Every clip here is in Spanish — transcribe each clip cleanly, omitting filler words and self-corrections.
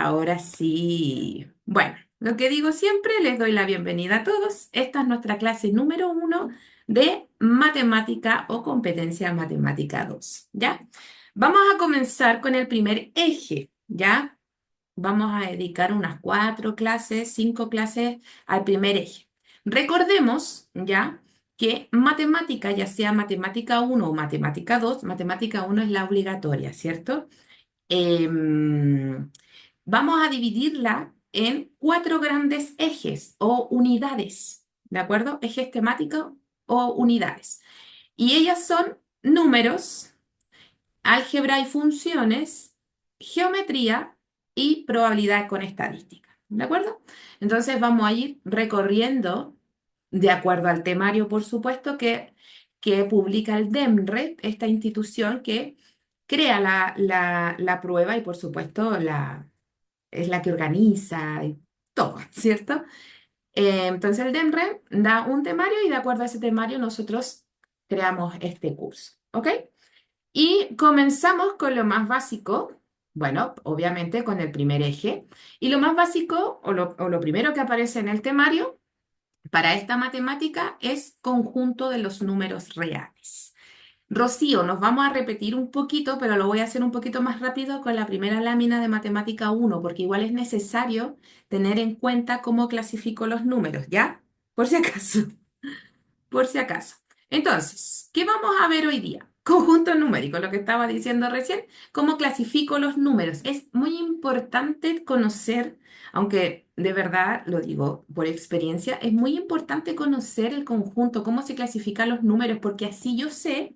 Ahora sí. Bueno, lo que digo siempre, les doy la bienvenida a todos. Esta es nuestra clase número 1 de matemática o competencia matemática 2. ¿Ya? Vamos a comenzar con el primer eje, ¿ya? Vamos a dedicar unas 4 clases, 5 clases al primer eje. Recordemos, ¿ya? Que matemática, ya sea matemática 1 o matemática 2, matemática 1 es la obligatoria, ¿cierto? Em, Vamos a dividirla en 4 grandes ejes o unidades, ¿de acuerdo? Ejes temáticos o unidades. Y ellas son números, álgebra y funciones, geometría y probabilidad con estadística, ¿de acuerdo? Entonces vamos a ir recorriendo, de acuerdo al temario, por supuesto, que publica el DEMRE, esta institución que crea la prueba y, por supuesto, es la que organiza y todo, ¿cierto? Entonces el DEMRE da un temario y de acuerdo a ese temario nosotros creamos este curso, ¿ok? Y comenzamos con lo más básico, bueno, obviamente con el primer eje. Y lo más básico o lo primero que aparece en el temario para esta matemática es conjunto de los números reales. Rocío, nos vamos a repetir un poquito, pero lo voy a hacer un poquito más rápido con la primera lámina de matemática 1, porque igual es necesario tener en cuenta cómo clasifico los números, ¿ya? Por si acaso, por si acaso. Entonces, ¿qué vamos a ver hoy día? Conjunto numérico, lo que estaba diciendo recién, cómo clasifico los números. Es muy importante conocer, aunque de verdad lo digo por experiencia, es muy importante conocer el conjunto, cómo se clasifican los números, porque así yo sé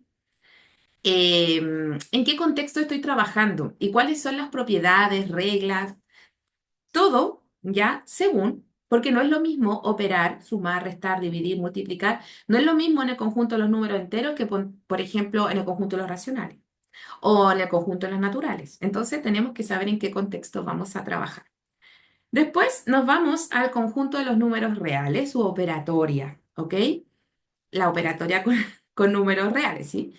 en qué contexto estoy trabajando y cuáles son las propiedades, reglas, todo ya según, porque no es lo mismo operar, sumar, restar, dividir, multiplicar, no es lo mismo en el conjunto de los números enteros que, por ejemplo, en el conjunto de los racionales o en el conjunto de los naturales. Entonces tenemos que saber en qué contexto vamos a trabajar. Después nos vamos al conjunto de los números reales, su operatoria, ¿ok? La operatoria con, con números reales, ¿sí?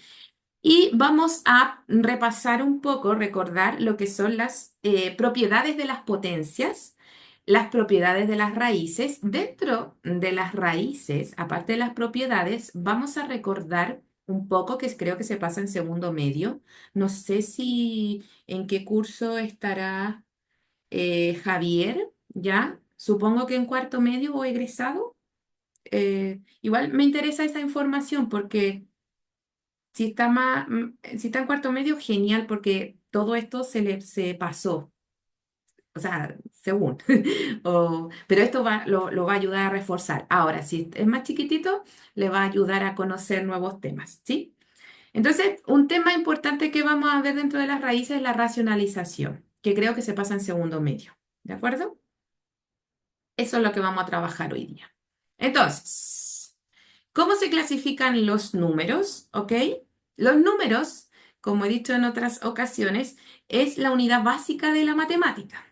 Y vamos a repasar un poco, recordar lo que son las propiedades de las potencias, las propiedades de las raíces. Dentro de las raíces, aparte de las propiedades, vamos a recordar un poco que creo que se pasa en segundo medio. No sé si en qué curso estará Javier, ¿ya? Supongo que en cuarto medio o egresado. Igual me interesa esa información porque si está en cuarto medio, genial, porque todo esto se pasó, o sea, según. Pero esto lo va a ayudar a reforzar. Ahora, si es más chiquitito, le va a ayudar a conocer nuevos temas, ¿sí? Entonces, un tema importante que vamos a ver dentro de las raíces es la racionalización, que creo que se pasa en segundo medio, ¿de acuerdo? Eso es lo que vamos a trabajar hoy día. Entonces, ¿cómo se clasifican los números? ¿Ok? Los números, como he dicho en otras ocasiones, es la unidad básica de la matemática.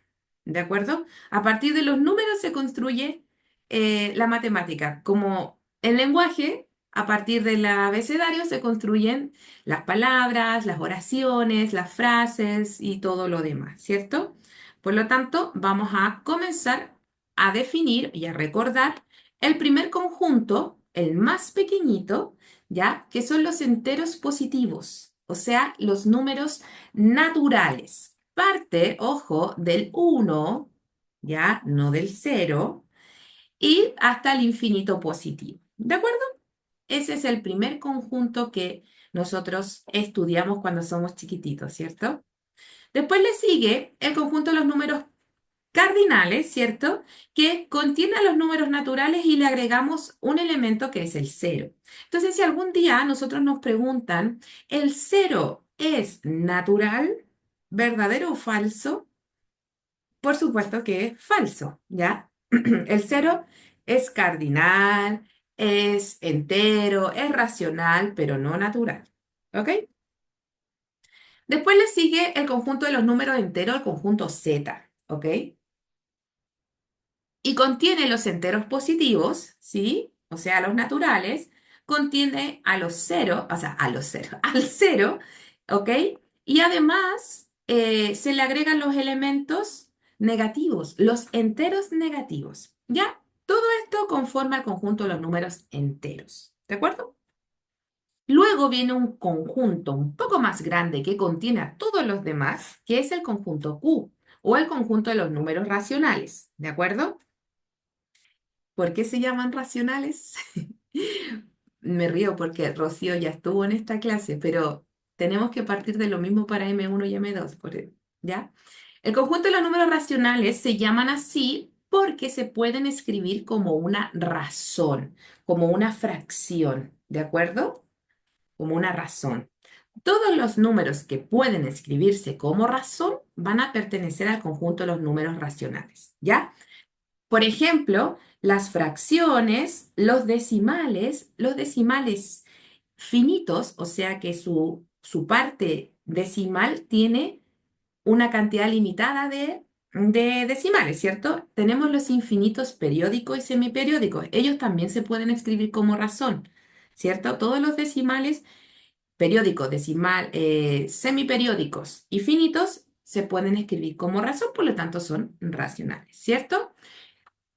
¿De acuerdo? A partir de los números se construye la matemática. Como el lenguaje, a partir del abecedario se construyen las palabras, las oraciones, las frases y todo lo demás, ¿cierto? Por lo tanto, vamos a comenzar a definir y a recordar el primer conjunto, el más pequeñito, ¿ya? Que son los enteros positivos, o sea, los números naturales. Parte, ojo, del uno, ¿ya? No del cero, y hasta el infinito positivo. ¿De acuerdo? Ese es el primer conjunto que nosotros estudiamos cuando somos chiquititos, ¿cierto? Después le sigue el conjunto de los números cardinales, ¿cierto? Que contiene a los números naturales y le agregamos un elemento que es el cero. Entonces, si algún día nosotros nos preguntan, ¿el cero es natural, verdadero o falso? Por supuesto que es falso, ¿ya? El cero es cardinal, es entero, es racional, pero no natural, ¿ok? Después le sigue el conjunto de los números enteros, el conjunto Z, ¿ok? Y contiene los enteros positivos, ¿sí? O sea, los naturales, contiene a los cero, o sea, a los cero, al cero, ¿ok? Y además se le agregan los elementos negativos, los enteros negativos. ¿Ya? Todo esto conforma el conjunto de los números enteros. ¿De acuerdo? Luego viene un conjunto un poco más grande que contiene a todos los demás, que es el conjunto Q o el conjunto de los números racionales. ¿De acuerdo? ¿Por qué se llaman racionales? Me río porque Rocío ya estuvo en esta clase, pero tenemos que partir de lo mismo para M1 y M2, ¿ya? El conjunto de los números racionales se llaman así porque se pueden escribir como una razón, como una fracción, ¿de acuerdo? Como una razón. Todos los números que pueden escribirse como razón van a pertenecer al conjunto de los números racionales, ¿ya? Por ejemplo, las fracciones, los decimales finitos, o sea que su parte decimal tiene una cantidad limitada de decimales, ¿cierto? Tenemos los infinitos periódicos y semiperiódicos. Ellos también se pueden escribir como razón, ¿cierto? Todos los decimales periódicos, semiperiódicos y finitos se pueden escribir como razón, por lo tanto son racionales, ¿cierto?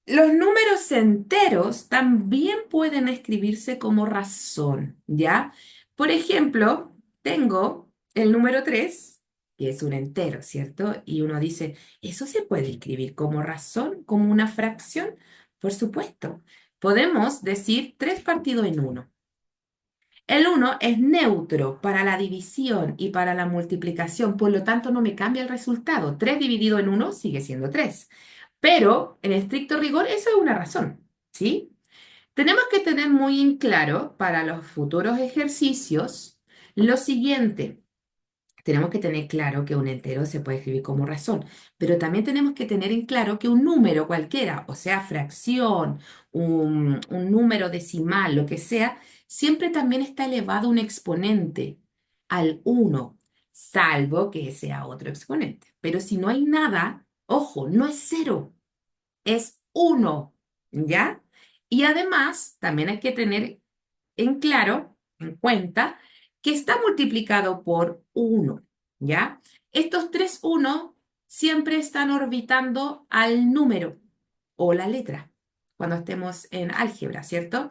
Los números enteros también pueden escribirse como razón, ¿ya? Por ejemplo, tengo el número 3, que es un entero, ¿cierto? Y uno dice, ¿eso se puede escribir como razón, como una fracción? Por supuesto. Podemos decir 3 partido en uno. El uno es neutro para la división y para la multiplicación, por lo tanto no me cambia el resultado. 3 dividido en uno sigue siendo 3. Pero en estricto rigor eso es una razón, ¿sí? Tenemos que tener muy en claro para los futuros ejercicios lo siguiente. Tenemos que tener claro que un entero se puede escribir como razón, pero también tenemos que tener en claro que un número cualquiera, o sea, fracción, un número decimal, lo que sea, siempre también está elevado un exponente al uno, salvo que sea otro exponente. Pero si no hay nada, ojo, no es cero, es uno, ¿ya? Y además, también hay que tener en claro, en cuenta, que está multiplicado por uno, ¿ya? Estos tres uno siempre están orbitando al número o la letra cuando estemos en álgebra, ¿cierto?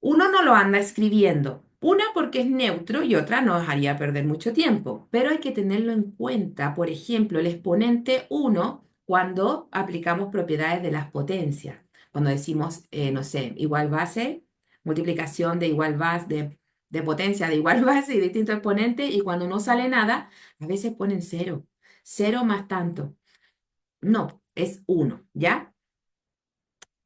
Uno no lo anda escribiendo. Una porque es neutro y otra nos haría perder mucho tiempo, pero hay que tenerlo en cuenta, por ejemplo, el exponente uno cuando aplicamos propiedades de las potencias. Cuando decimos, no sé, igual base, multiplicación de igual base, de potencia de igual base y distinto exponente, y cuando no sale nada, a veces ponen cero. Cero más tanto. No, es uno, ¿ya?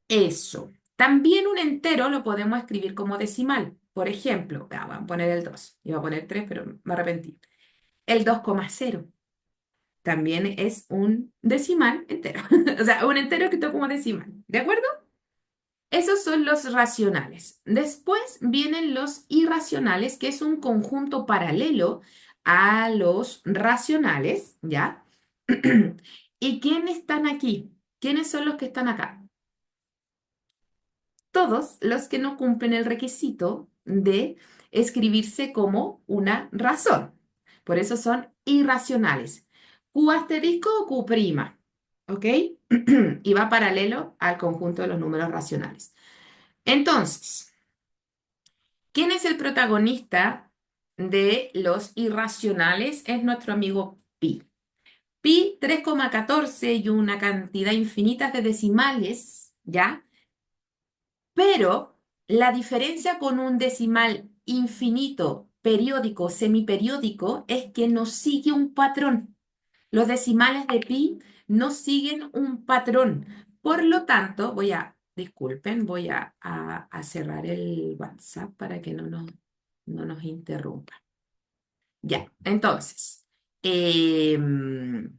Eso. También un entero lo podemos escribir como decimal. Por ejemplo, voy a poner el 2. Iba a poner 3, pero me arrepentí. El 2,0 también es un decimal entero. O sea, un entero que está como decimal. ¿De acuerdo? Esos son los racionales. Después vienen los irracionales, que es un conjunto paralelo a los racionales, ¿ya? ¿Y quiénes están aquí? ¿Quiénes son los que están acá? Todos los que no cumplen el requisito de escribirse como una razón. Por eso son irracionales. Q asterisco o Q prima, ¿ok? Y va paralelo al conjunto de los números racionales. Entonces, ¿quién es el protagonista de los irracionales? Es nuestro amigo pi. Pi 3,14 y una cantidad infinita de decimales, ¿ya? Pero la diferencia con un decimal infinito, periódico, semiperiódico, es que no sigue un patrón. Los decimales de pi no siguen un patrón. Por lo tanto, disculpen, voy a cerrar el WhatsApp para que no nos interrumpa. Ya, entonces, em,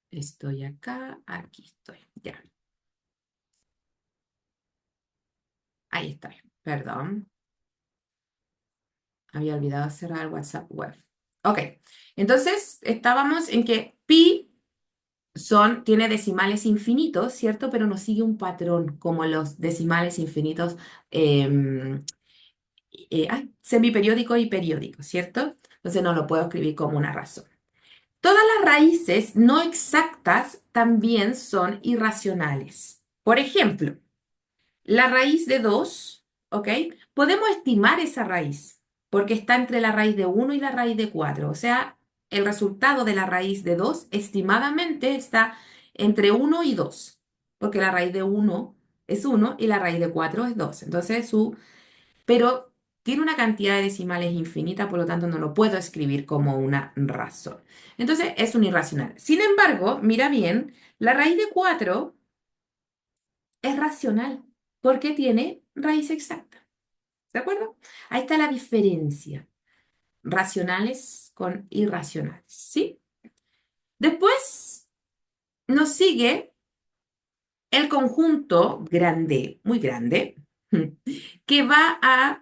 estoy acá, aquí estoy, ya, ahí estoy, perdón. Había olvidado cerrar el WhatsApp web. Ok, entonces estábamos en que pi tiene decimales infinitos, ¿cierto? Pero no sigue un patrón como los decimales infinitos semiperiódicos y periódicos, ¿cierto? Entonces no lo puedo escribir como una razón. Todas las raíces no exactas también son irracionales. Por ejemplo, la raíz de 2, ¿ok? Podemos estimar esa raíz, porque está entre la raíz de 1 y la raíz de 4. O sea, el resultado de la raíz de 2 estimadamente está entre 1 y 2, porque la raíz de 1 es 1 y la raíz de 4 es 2. Entonces, pero tiene una cantidad de decimales infinita, por lo tanto no lo puedo escribir como una razón. Entonces, es un irracional. Sin embargo, mira bien, la raíz de 4 es racional porque tiene raíz exacta. ¿De acuerdo? Ahí está la diferencia. Racionales con irracionales. ¿Sí? Después nos sigue el conjunto grande, muy grande, que va a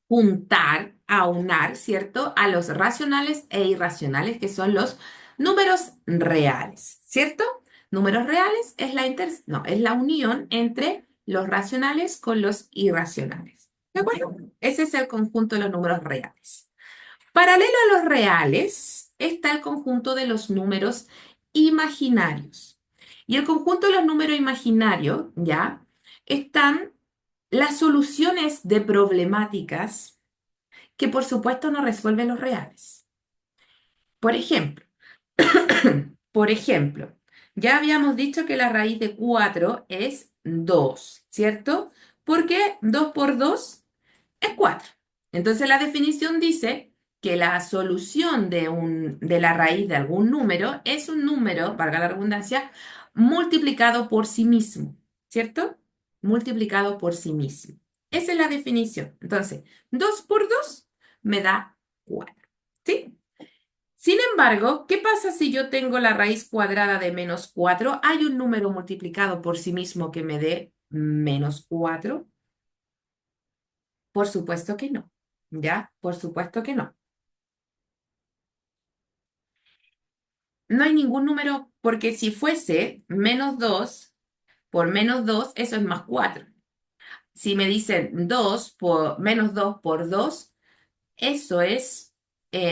juntar, aunar, ¿cierto? A los racionales e irracionales, que son los números reales, ¿cierto? Números reales es no, es la unión entre los racionales con los irracionales. ¿De acuerdo? Ese es el conjunto de los números reales. Paralelo a los reales está el conjunto de los números imaginarios. Y el conjunto de los números imaginarios, ¿ya? Están las soluciones de problemáticas que por supuesto no resuelven los reales. Por ejemplo, por ejemplo, ya habíamos dicho que la raíz de 4 es 2, ¿cierto? Porque 2 por 2 es 4. Entonces la definición dice que la solución de la raíz de algún número es un número, valga la redundancia, multiplicado por sí mismo, ¿cierto? Multiplicado por sí mismo. Esa es la definición. Entonces, 2 por 2 me da 4, ¿sí? Sin embargo, ¿qué pasa si yo tengo la raíz cuadrada de menos 4? ¿Hay un número multiplicado por sí mismo que me dé menos 4? Por supuesto que no. ¿Ya? Por supuesto que no. No hay ningún número, porque si fuese menos 2 por menos 2, eso es más 4. Si me dicen 2 por menos 2 por 2, eso es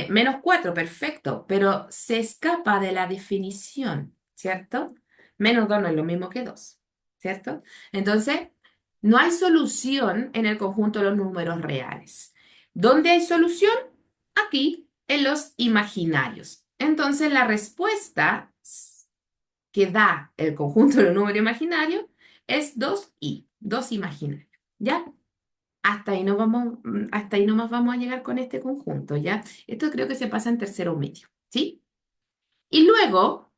menos 4, perfecto, pero se escapa de la definición, ¿cierto? Menos 2 no es lo mismo que 2, ¿cierto? Entonces, no hay solución en el conjunto de los números reales. ¿Dónde hay solución? Aquí, en los imaginarios. Entonces, la respuesta que da el conjunto de los números imaginarios es 2i, 2 imaginarios, ¿ya? Hasta ahí no vamos, hasta ahí nomás vamos a llegar con este conjunto, ¿ya? Esto creo que se pasa en tercero medio, ¿sí? Y luego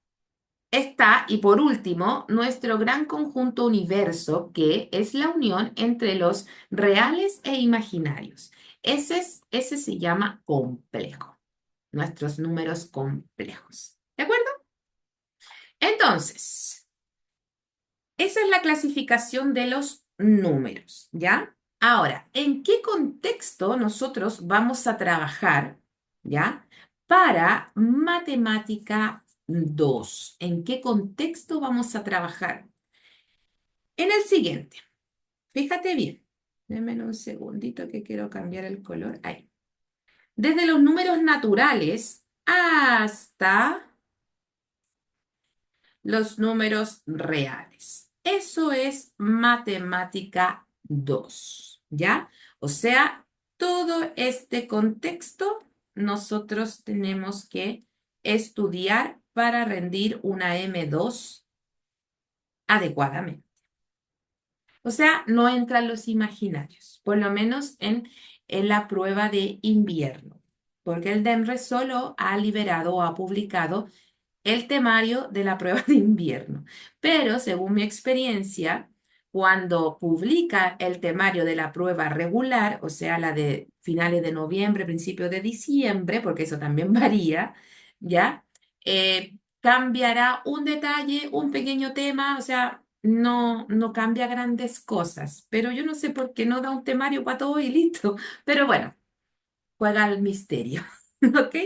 está, y por último, nuestro gran conjunto universo, que es la unión entre los reales e imaginarios. Ese se llama complejo, nuestros números complejos, ¿de acuerdo? Entonces, esa es la clasificación de los números, ¿ya? Ahora, ¿en qué contexto nosotros vamos a trabajar, ¿ya? Para matemática 2? ¿En qué contexto vamos a trabajar? En el siguiente. Fíjate bien. Déjame un segundito que quiero cambiar el color. Ahí. Desde los números naturales hasta los números reales. Eso es matemática 2, ¿ya? O sea, todo este contexto nosotros tenemos que estudiar para rendir una M2 adecuadamente. O sea, no entran los imaginarios, por lo menos en la prueba de invierno, porque el DEMRE solo ha liberado o ha publicado el temario de la prueba de invierno. Pero según mi experiencia, cuando publica el temario de la prueba regular, o sea, la de finales de noviembre, principios de diciembre, porque eso también varía, ¿ya? Cambiará un detalle, un pequeño tema, o sea, no cambia grandes cosas. Pero yo no sé por qué no da un temario para todo y listo. Pero bueno, juega al misterio, ¿ok?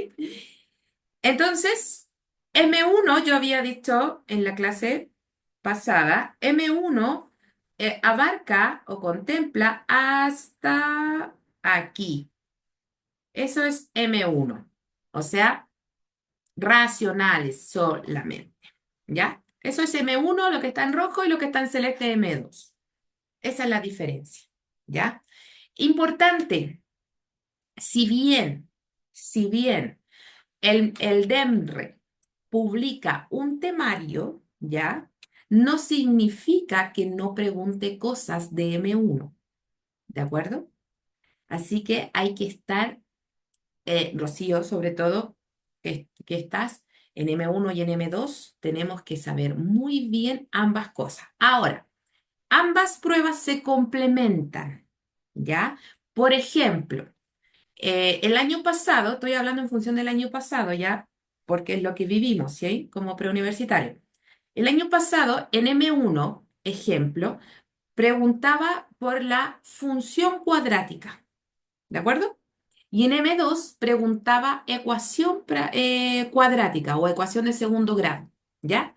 Entonces, M1, yo había dicho en la clase pasada, M1 abarca o contempla hasta aquí. Eso es M1. O sea, racionales solamente, ¿ya? Eso es M1, lo que está en rojo y lo que está en celeste M2. Esa es la diferencia, ¿ya? Importante, si bien el DEMRE publica un temario, ¿ya? No significa que no pregunte cosas de M1, ¿de acuerdo? Así que hay que estar, Rocío, sobre todo, que estás en M1 y en M2, tenemos que saber muy bien ambas cosas. Ahora, ambas pruebas se complementan, ¿ya? Por ejemplo, el año pasado, estoy hablando en función del año pasado, ¿ya? Porque es lo que vivimos, ¿sí? Como preuniversitario. El año pasado, en M1, ejemplo, preguntaba por la función cuadrática, ¿de acuerdo? Y en M2 preguntaba ecuación cuadrática o ecuación de segundo grado, ¿ya?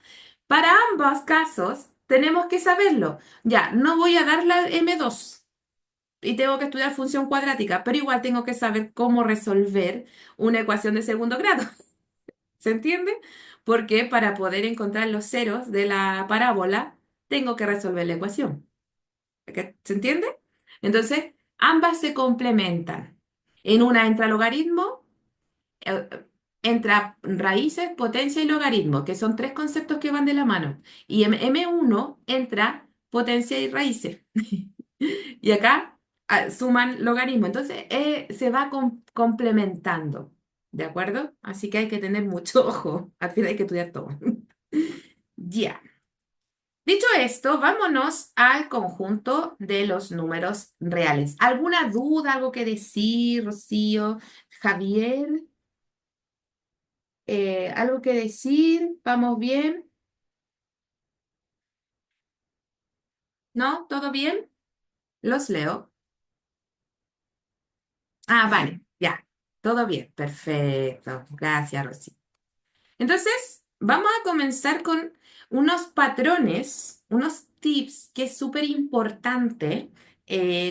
Para ambos casos tenemos que saberlo. Ya, no voy a dar la M2 y tengo que estudiar función cuadrática, pero igual tengo que saber cómo resolver una ecuación de segundo grado. ¿Se entiende? Porque para poder encontrar los ceros de la parábola, tengo que resolver la ecuación. ¿Se entiende? Entonces, ambas se complementan. En una entra logaritmo, eh, entra raíces, potencia y logaritmo, que son tres conceptos que van de la mano. Y en M1 entra potencia y raíces. Y acá suman logaritmo. Entonces, se va complementando. ¿De acuerdo? Así que hay que tener mucho ojo. Al final hay que estudiar todo. Ya. Dicho esto, vámonos al conjunto de los números reales. ¿Alguna duda, algo que decir, Rocío, Javier? ¿Algo que decir? ¿Vamos bien? ¿No? ¿Todo bien? Los leo. Ah, vale, ya. Todo bien. Perfecto. Gracias, Rocío. Entonces, vamos a comenzar con unos patrones, unos tips que es súper importante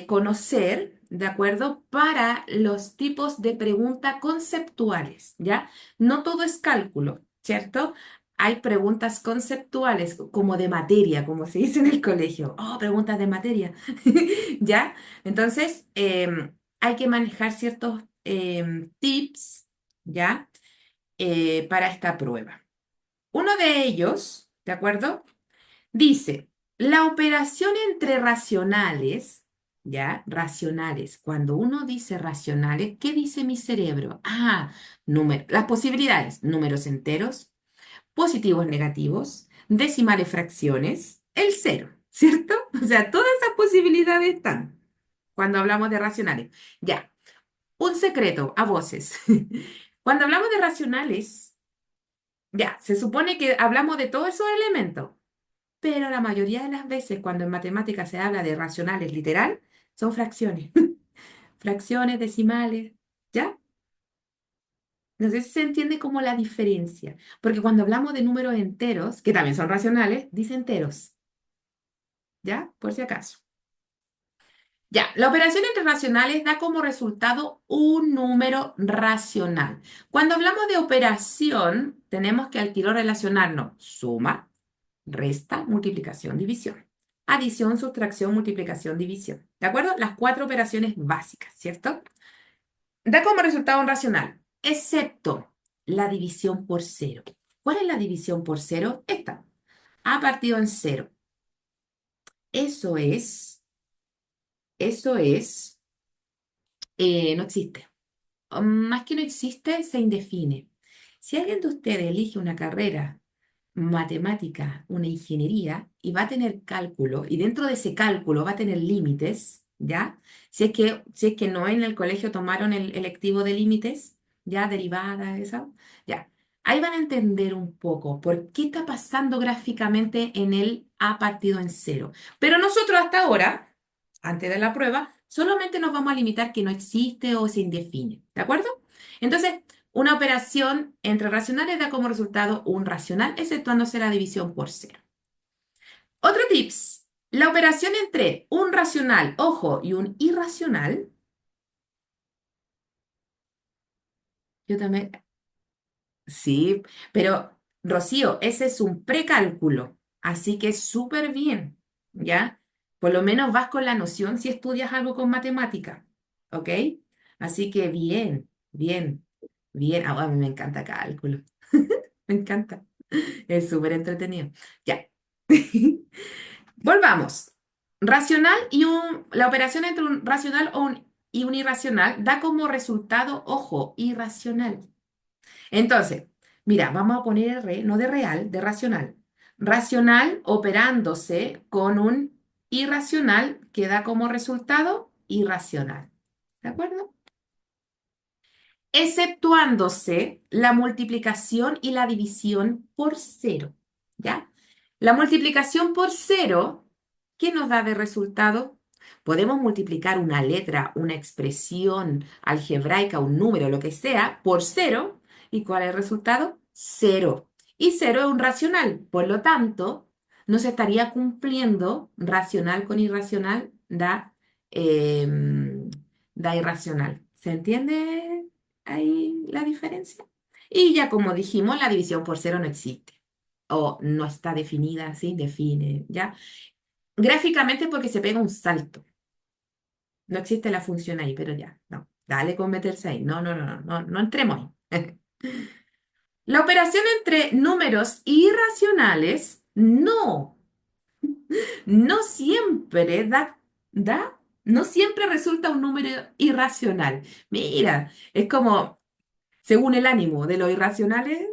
conocer, ¿de acuerdo? Para los tipos de preguntas conceptuales, ¿ya? No todo es cálculo, ¿cierto? Hay preguntas conceptuales como de materia, como se dice en el colegio. Oh, preguntas de materia, ¿ya? Entonces, hay que manejar ciertos tips, ¿ya? Para esta prueba. Uno de ellos, ¿de acuerdo? Dice, la operación entre racionales, ¿ya? Racionales. Cuando uno dice racionales, ¿qué dice mi cerebro? Ah, las posibilidades, números enteros, positivos, negativos, decimales, fracciones, el cero, ¿cierto? O sea, todas esas posibilidades están cuando hablamos de racionales. Ya, un secreto a voces. Cuando hablamos de racionales, ya, se supone que hablamos de todos esos elementos, pero la mayoría de las veces cuando en matemáticas se habla de racionales literal, son fracciones, fracciones decimales, ¿ya? No sé si se entiende como la diferencia, porque cuando hablamos de números enteros, que también son racionales, dice enteros, ¿ya? Por si acaso. Ya, la operación entre racionales da como resultado un número racional. Cuando hablamos de operación, tenemos que al tiro relacionarnos suma, resta, multiplicación, división. Adición, sustracción, multiplicación, división. ¿De acuerdo? Las cuatro operaciones básicas, ¿cierto? Da como resultado un racional, excepto la división por cero. ¿Cuál es la división por cero? Esta. A partido en cero. Eso es, eso es, no existe. Más que no existe, se indefine. Si alguien de ustedes elige una carrera matemática, una ingeniería, y va a tener cálculo, y dentro de ese cálculo va a tener límites, ¿ya? Si es que no en el colegio tomaron el electivo de límites, ¿ya? Derivadas, eso, ya. Ahí van a entender un poco por qué está pasando gráficamente en el A partido en cero. Pero nosotros hasta ahora, antes de la prueba, solamente nos vamos a limitar que no existe o se indefine, ¿de acuerdo? Entonces, una operación entre racionales da como resultado un racional, exceptuándose la división por cero. Otro tips, la operación entre un racional, ojo, y un irracional, yo también, Sí, pero Rocío, ese es un precálculo, así que súper bien, ¿ya? Por lo menos vas con la noción si estudias algo con matemática, ¿ok? Así que bien, bien, bien. Ah, a mí me encanta cálculo, me encanta, es súper entretenido. Ya, volvamos. Racional la operación entre un racional y un irracional da como resultado, ojo, irracional. Entonces, mira, vamos a poner no de real, de racional. Racional operándose con un irracional que da como resultado irracional. ¿De acuerdo? Exceptuándose la multiplicación y la división por cero. ¿Ya? La multiplicación por cero, ¿qué nos da de resultado? Podemos multiplicar una letra, una expresión algebraica, un número, lo que sea, por cero. ¿Y cuál es el resultado? Cero. Y cero es un racional. Por lo tanto, no se estaría cumpliendo racional con irracional, da irracional. ¿Se entiende ahí la diferencia? Y ya como dijimos, la división por cero no existe o no está definida, así define, ¿ya? Gráficamente porque se pega un salto. No existe la función ahí, pero ya, no. Dale con meterse ahí. No, no, no, no, no, no entremos ahí. La operación entre números irracionales no siempre no siempre resulta un número irracional. Mira, es como según el ánimo de los irracionales,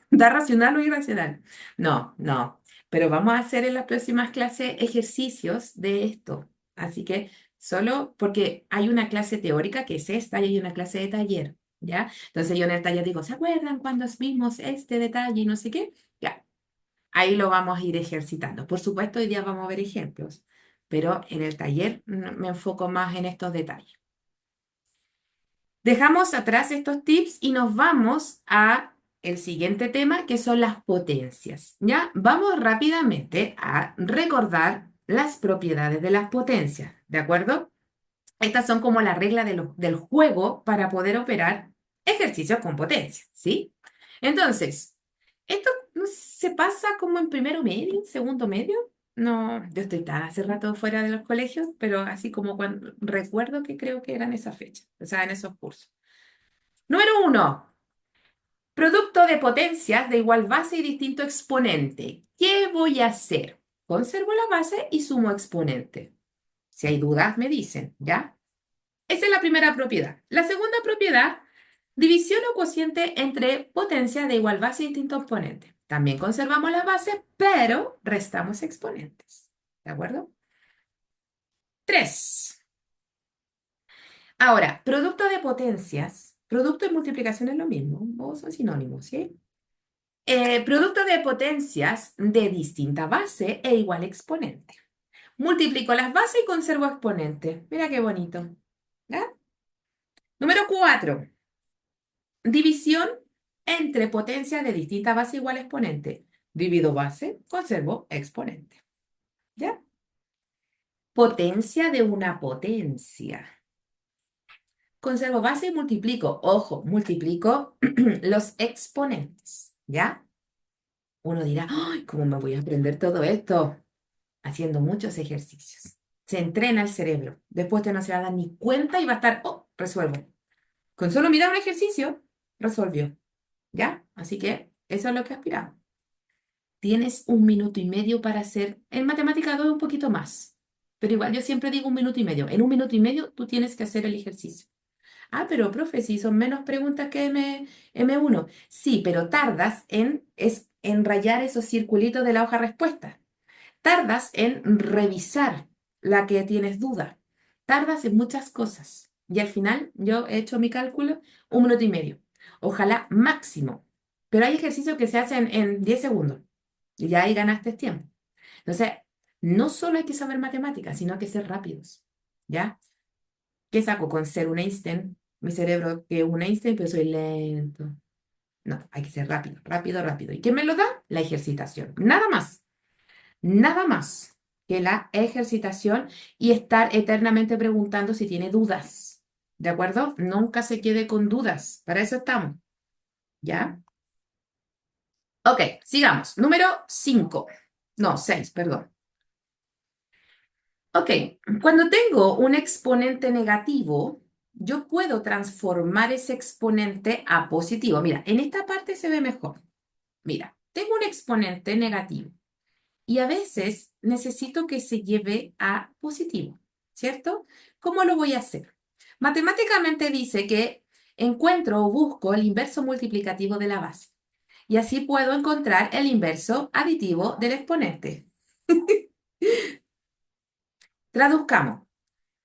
da racional o irracional. No, no. Pero vamos a hacer en las próximas clases ejercicios de esto. Así que solo porque hay una clase teórica que es esta y hay una clase de taller, ¿ya? Entonces yo en el taller digo, ¿se acuerdan cuando vimos este detalle y no sé qué? Ya, ahí lo vamos a ir ejercitando. Por supuesto, hoy día vamos a ver ejemplos, pero en el taller me enfoco más en estos detalles. Dejamos atrás estos tips y nos vamos a el siguiente tema, que son las potencias. ¿Ya? Vamos rápidamente a recordar las propiedades de las potencias, ¿de acuerdo? Estas son como la regla del juego para poder operar ejercicios con potencia, ¿sí? Entonces, esto no se pasa como en primero medio, en segundo medio. No, yo estoy tan hace rato fuera de los colegios, pero así como cuando recuerdo que creo que eran esas fechas, o sea, en esos cursos. Número uno, producto de potencias de igual base y distinto exponente. ¿Qué voy a hacer? Conservo la base y sumo exponente. Si hay dudas, me dicen, ¿ya? Esa es la primera propiedad. La segunda propiedad, división o cociente entre potencias de igual base y distinto exponente. También conservamos la base, pero restamos exponentes. ¿De acuerdo? Tres. Ahora, producto de potencias, producto de multiplicación es lo mismo, o son sinónimos, ¿sí? Producto de potencias de distinta base e igual exponente. Multiplico las bases y conservo exponente. Mira qué bonito. ¿Ya? Número 4. División entre potencias de distinta base e igual exponente. Divido base, conservo exponente. ¿Ya? Potencia de una potencia. Conservo base y multiplico. Ojo, multiplico los exponentes. ¿Ya? Uno dirá, ¡ay, cómo me voy a aprender todo esto! Haciendo muchos ejercicios. Se entrena el cerebro. Después te no se va a dar ni cuenta y va a estar, oh, resuelvo. Con solo mirar un ejercicio, resolvió. ¿Ya? Así que eso es lo que aspiramos. Tienes 1 minuto y medio para hacer, en matemática 2 un poquito más, pero igual yo siempre digo 1 minuto y medio. En 1 minuto y medio tú tienes que hacer el ejercicio. Ah, pero profe, si son menos preguntas que M1. Sí, pero tardas en rayar esos circulitos de la hoja respuesta. Tardas en revisar la que tienes duda. Tardas en muchas cosas. Y al final yo he hecho mi cálculo 1 minuto y medio. Ojalá máximo. Pero hay ejercicios que se hacen en 10 segundos. Y ya ahí ganaste tiempo. Entonces, no solo hay que saber matemáticas, sino que ser rápidos. ¿Ya? ¿Qué saco con ser un Einstein? Mi cerebro que es un Einstein, pero soy lento. No, hay que ser rápido, rápido, rápido. ¿Y qué me lo da? La ejercitación. Nada más. Nada más que la ejercitación y estar eternamente preguntando si tiene dudas. ¿De acuerdo? Nunca se quede con dudas. Para eso estamos. ¿Ya? Ok, sigamos. Número 5. No, 6, perdón. Ok, cuando tengo un exponente negativo, yo puedo transformar ese exponente a positivo. Mira, en esta parte se ve mejor. Mira, tengo un exponente negativo y a veces necesito que se lleve a positivo, ¿cierto? ¿Cómo lo voy a hacer? Matemáticamente dice que encuentro o busco el inverso multiplicativo de la base y así puedo encontrar el inverso aditivo del exponente. Traduzcamos.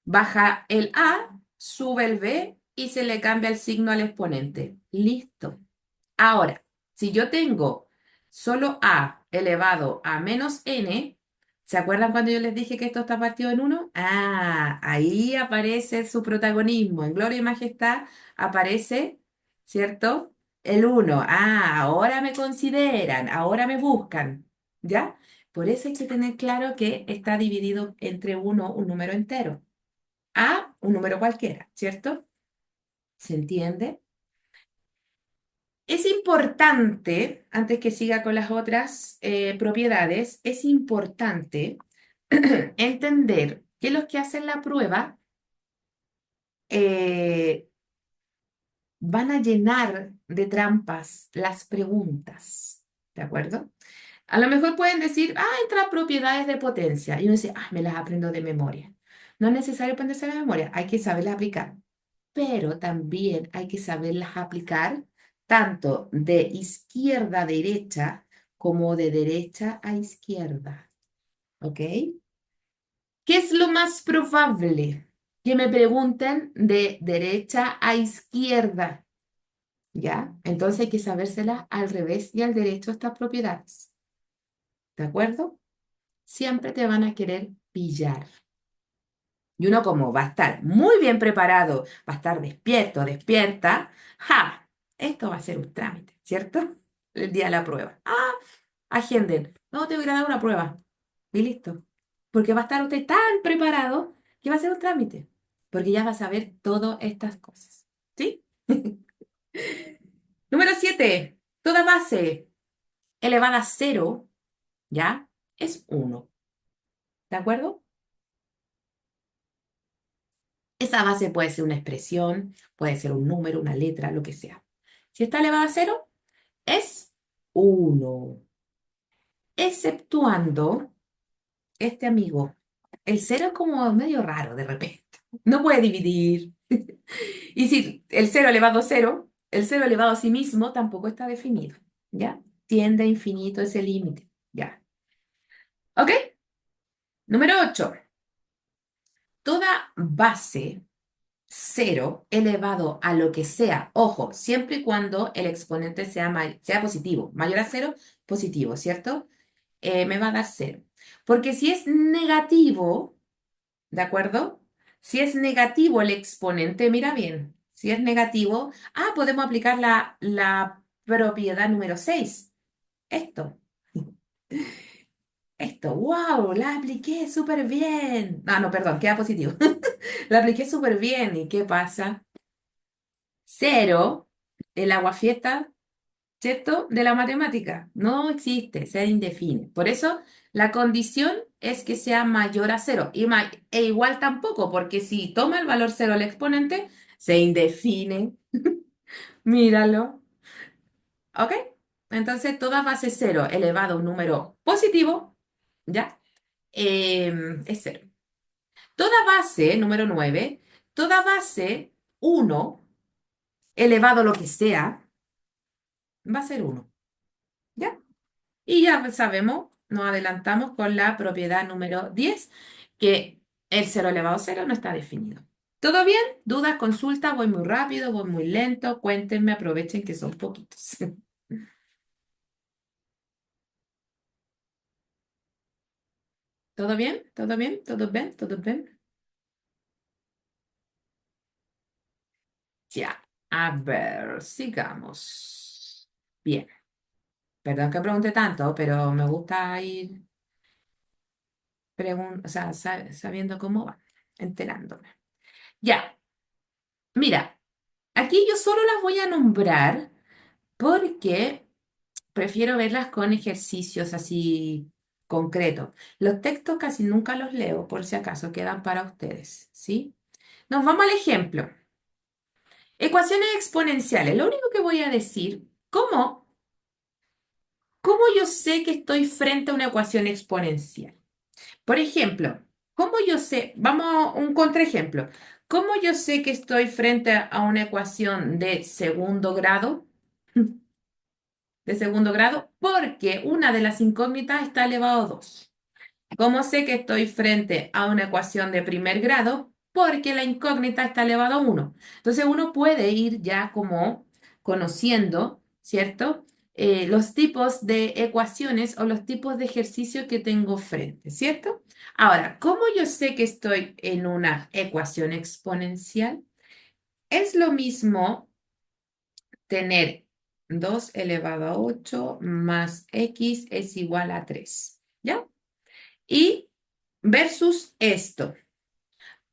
Baja el A, sube el B y se le cambia el signo al exponente. Listo. Ahora, si yo tengo solo A elevado a menos n, ¿se acuerdan cuando yo les dije que esto está partido en uno? Ah, ahí aparece su protagonismo. En Gloria y Majestad aparece, ¿cierto? El uno. Ah, ahora me consideran, ahora me buscan. ¿Ya? Por eso hay que tener claro que está dividido entre uno un número entero. A, un número cualquiera, ¿cierto? ¿Se entiende? Es importante, antes que siga con las otras propiedades, es importante entender que los que hacen la prueba eh, van a llenar de trampas las preguntas, ¿de acuerdo? A lo mejor pueden decir, entra propiedades de potencia. Y uno dice, me las aprendo de memoria. No es necesario aprenderse de memoria, hay que saberlas aplicar. Pero también hay que saberlas aplicar tanto de izquierda a derecha como de derecha a izquierda. ¿Ok? ¿Qué es lo más probable? Que me pregunten de derecha a izquierda. ¿Ya? Entonces hay que sabérselas al revés y al derecho estas propiedades. ¿De acuerdo? Siempre te van a querer pillar. Y uno como va a estar muy bien preparado, va a estar despierto, despierta, ¡ja! Esto va a ser un trámite, ¿cierto? El día de la prueba. Agenden. No, te voy a ir a dar una prueba. Y listo. Porque va a estar usted tan preparado que va a ser un trámite. Porque ya va a saber todas estas cosas. ¿Sí? Número 7. Toda base elevada a cero, ¿ya? Es uno. ¿De acuerdo? Esa base puede ser una expresión, puede ser un número, una letra, lo que sea. Si está elevada a cero, es uno, exceptuando este amigo. El cero es como medio raro de repente. No puede dividir. Y si el cero elevado a cero, el cero elevado a sí mismo tampoco está definido. ¿Ya? Tiende a infinito ese límite. ¿Ya? ¿Ok? Número 8. Toda base cero elevado a lo que sea, ojo, siempre y cuando el exponente sea positivo, mayor a cero, positivo, ¿cierto? Me va a dar cero. Porque si es negativo, ¿de acuerdo? Si es negativo el exponente, mira bien, si es negativo, podemos aplicar la propiedad número 6. Esto, wow, la apliqué súper bien. No, perdón, queda positivo. La apliqué súper bien. ¿Y qué pasa? Cero, el aguafiesta, ¿cierto? De la matemática. No existe, se indefine. Por eso la condición es que sea mayor a cero. E igual tampoco, porque si toma el valor cero el exponente, se indefine. Míralo. ¿Ok? Entonces, toda base cero elevado a un número positivo, ¿ya? Es cero. Toda base, número 9, toda base uno elevado a lo que sea, va a ser uno. ¿Ya? Y ya sabemos, nos adelantamos con la propiedad número 10 que el cero elevado a cero no está definido. ¿Todo bien? ¿Dudas? ¿Consultas? ¿Voy muy rápido? ¿Voy muy lento? Cuéntenme, aprovechen que son poquitos. ¿Todo bien? ¿Todo bien? ¿Todo bien? ¿Todo bien? Ya. A ver, sigamos. Bien. Perdón que pregunte tanto, pero me gusta ir o sea, sabiendo cómo va, enterándome. Ya. Mira, aquí yo solo las voy a nombrar porque prefiero verlas con ejercicios así concretos. Los textos casi nunca los leo, por si acaso quedan para ustedes, ¿sí? Nos vamos al ejemplo. Ecuaciones exponenciales. Lo único que voy a decir, ¿cómo yo sé que estoy frente a una ecuación exponencial? Por ejemplo, ¿cómo yo sé? Vamos a un contraejemplo. ¿Cómo yo sé que estoy frente a una ecuación de segundo grado? De segundo grado, porque una de las incógnitas está elevado a 2. ¿Cómo sé que estoy frente a una ecuación de primer grado? Porque la incógnita está elevado a 1. Entonces uno puede ir ya como conociendo, ¿cierto? Los tipos de ecuaciones o los tipos de ejercicios que tengo frente, ¿cierto? Ahora, ¿cómo yo sé que estoy en una ecuación exponencial? Es lo mismo tener 2 elevado a 8 más x es igual a 3, ¿ya? Y versus esto.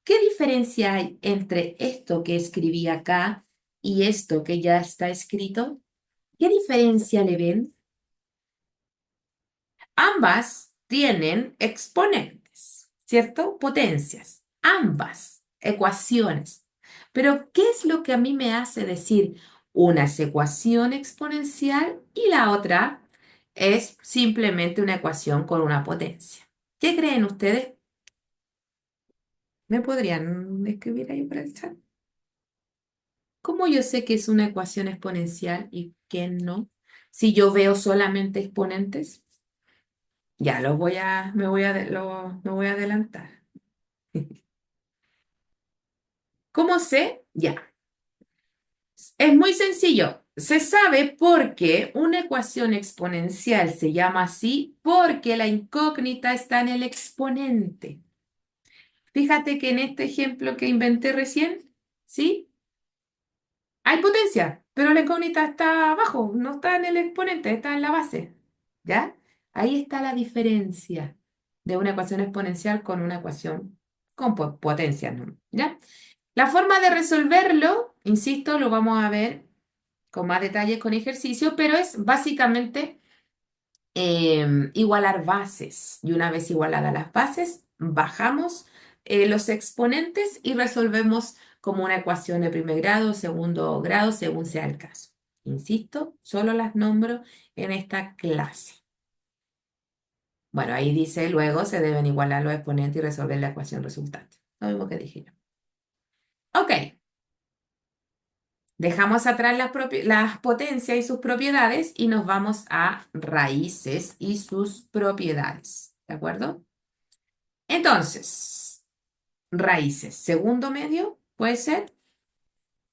¿Qué diferencia hay entre esto que escribí acá y esto que ya está escrito? ¿Qué diferencia le ven? Ambas tienen exponentes, ¿cierto? Potencias, ambas ecuaciones. Pero, ¿qué es lo que a mí me hace decir una es ecuación exponencial y la otra es simplemente una ecuación con una potencia? ¿Qué creen ustedes? ¿Me podrían escribir ahí por el chat? ¿Cómo yo sé que es una ecuación exponencial y que no? Si yo veo solamente exponentes, ya me voy a adelantar. ¿Cómo sé? Ya. Es muy sencillo. Se sabe porque una ecuación exponencial se llama así porque la incógnita está en el exponente. Fíjate que en este ejemplo que inventé recién, ¿sí? Hay potencia, pero la incógnita está abajo, no está en el exponente, está en la base. ¿Ya? Ahí está la diferencia de una ecuación exponencial con una ecuación con potencia, ¿no? ¿Ya? La forma de resolverlo, insisto, lo vamos a ver con más detalles con ejercicio, pero es básicamente igualar bases. Y una vez igualadas las bases, bajamos los exponentes y resolvemos como una ecuación de primer grado, segundo grado, según sea el caso. Insisto, solo las nombro en esta clase. Bueno, ahí dice, luego se deben igualar los exponentes y resolver la ecuación resultante. Lo mismo que dije yo. Ok, dejamos atrás las potencias y sus propiedades y nos vamos a raíces y sus propiedades. ¿De acuerdo? Entonces, raíces. Segundo medio puede ser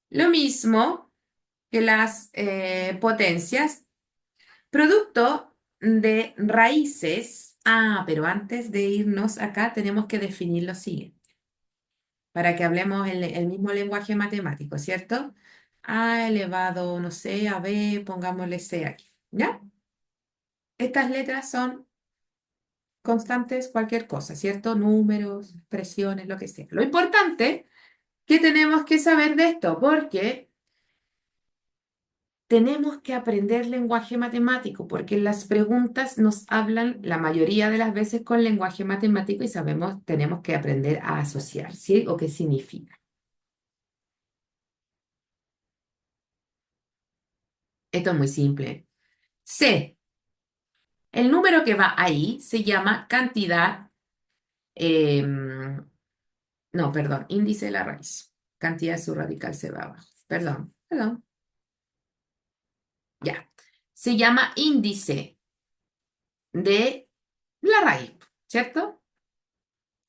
lo mismo que las potencias. Producto de raíces. Ah, pero antes de irnos acá tenemos que definir lo siguiente, para que hablemos el mismo lenguaje matemático, ¿cierto? A elevado, no sé, a B, pongámosle C aquí, ¿ya? Estas letras son constantes, cualquier cosa, ¿cierto? Números, expresiones, lo que sea. Lo importante que tenemos que saber de esto, porque tenemos que aprender lenguaje matemático, porque las preguntas nos hablan la mayoría de las veces con lenguaje matemático y sabemos, tenemos que aprender a asociar, ¿sí? ¿O qué significa? Esto es muy simple. C, el número que va ahí se llama cantidad, no, perdón, índice de la raíz. Cantidad de su radical se va abajo. Perdón, ya. Se llama índice de la raíz, ¿cierto?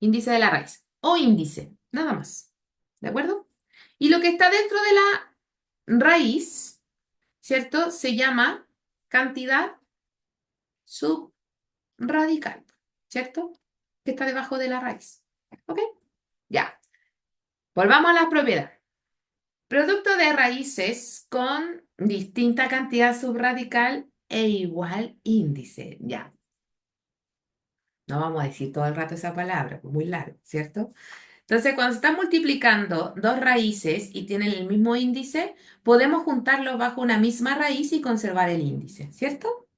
Índice de la raíz o índice, nada más. ¿De acuerdo? Y lo que está dentro de la raíz, ¿cierto? Se llama cantidad subradical, ¿cierto? Que está debajo de la raíz. ¿Ok? Ya. Volvamos a las propiedades. Producto de raíces con distinta cantidad subradical e igual índice. Ya. No vamos a decir todo el rato esa palabra, pues muy largo, ¿cierto? Entonces, cuando se están multiplicando dos raíces y tienen el mismo índice, podemos juntarlos bajo una misma raíz y conservar el índice, ¿cierto?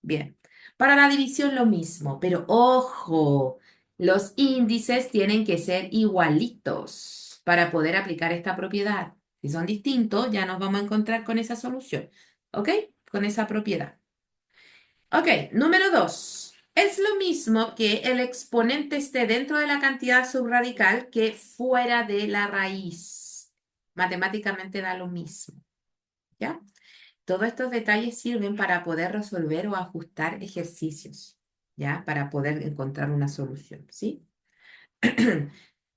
Bien. Para la división lo mismo, pero ojo, los índices tienen que ser igualitos para poder aplicar esta propiedad. Si son distintos, ya nos vamos a encontrar con esa solución. ¿Ok? Con esa propiedad. Ok, número 2. Es lo mismo que el exponente esté dentro de la cantidad subradical que fuera de la raíz. Matemáticamente da lo mismo. ¿Ya? Todos estos detalles sirven para poder resolver o ajustar ejercicios, ¿ya? Para poder encontrar una solución, ¿sí?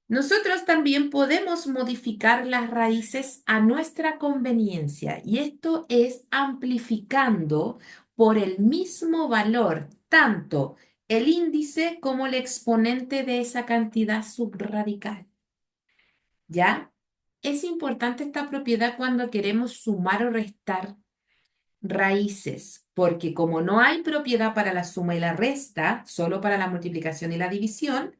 Nosotros también podemos modificar las raíces a nuestra conveniencia y esto es amplificando por el mismo valor tanto el índice como el exponente de esa cantidad subradical, ¿ya? Es importante esta propiedad cuando queremos sumar o restar raíces, porque como no hay propiedad para la suma y la resta, solo para la multiplicación y la división,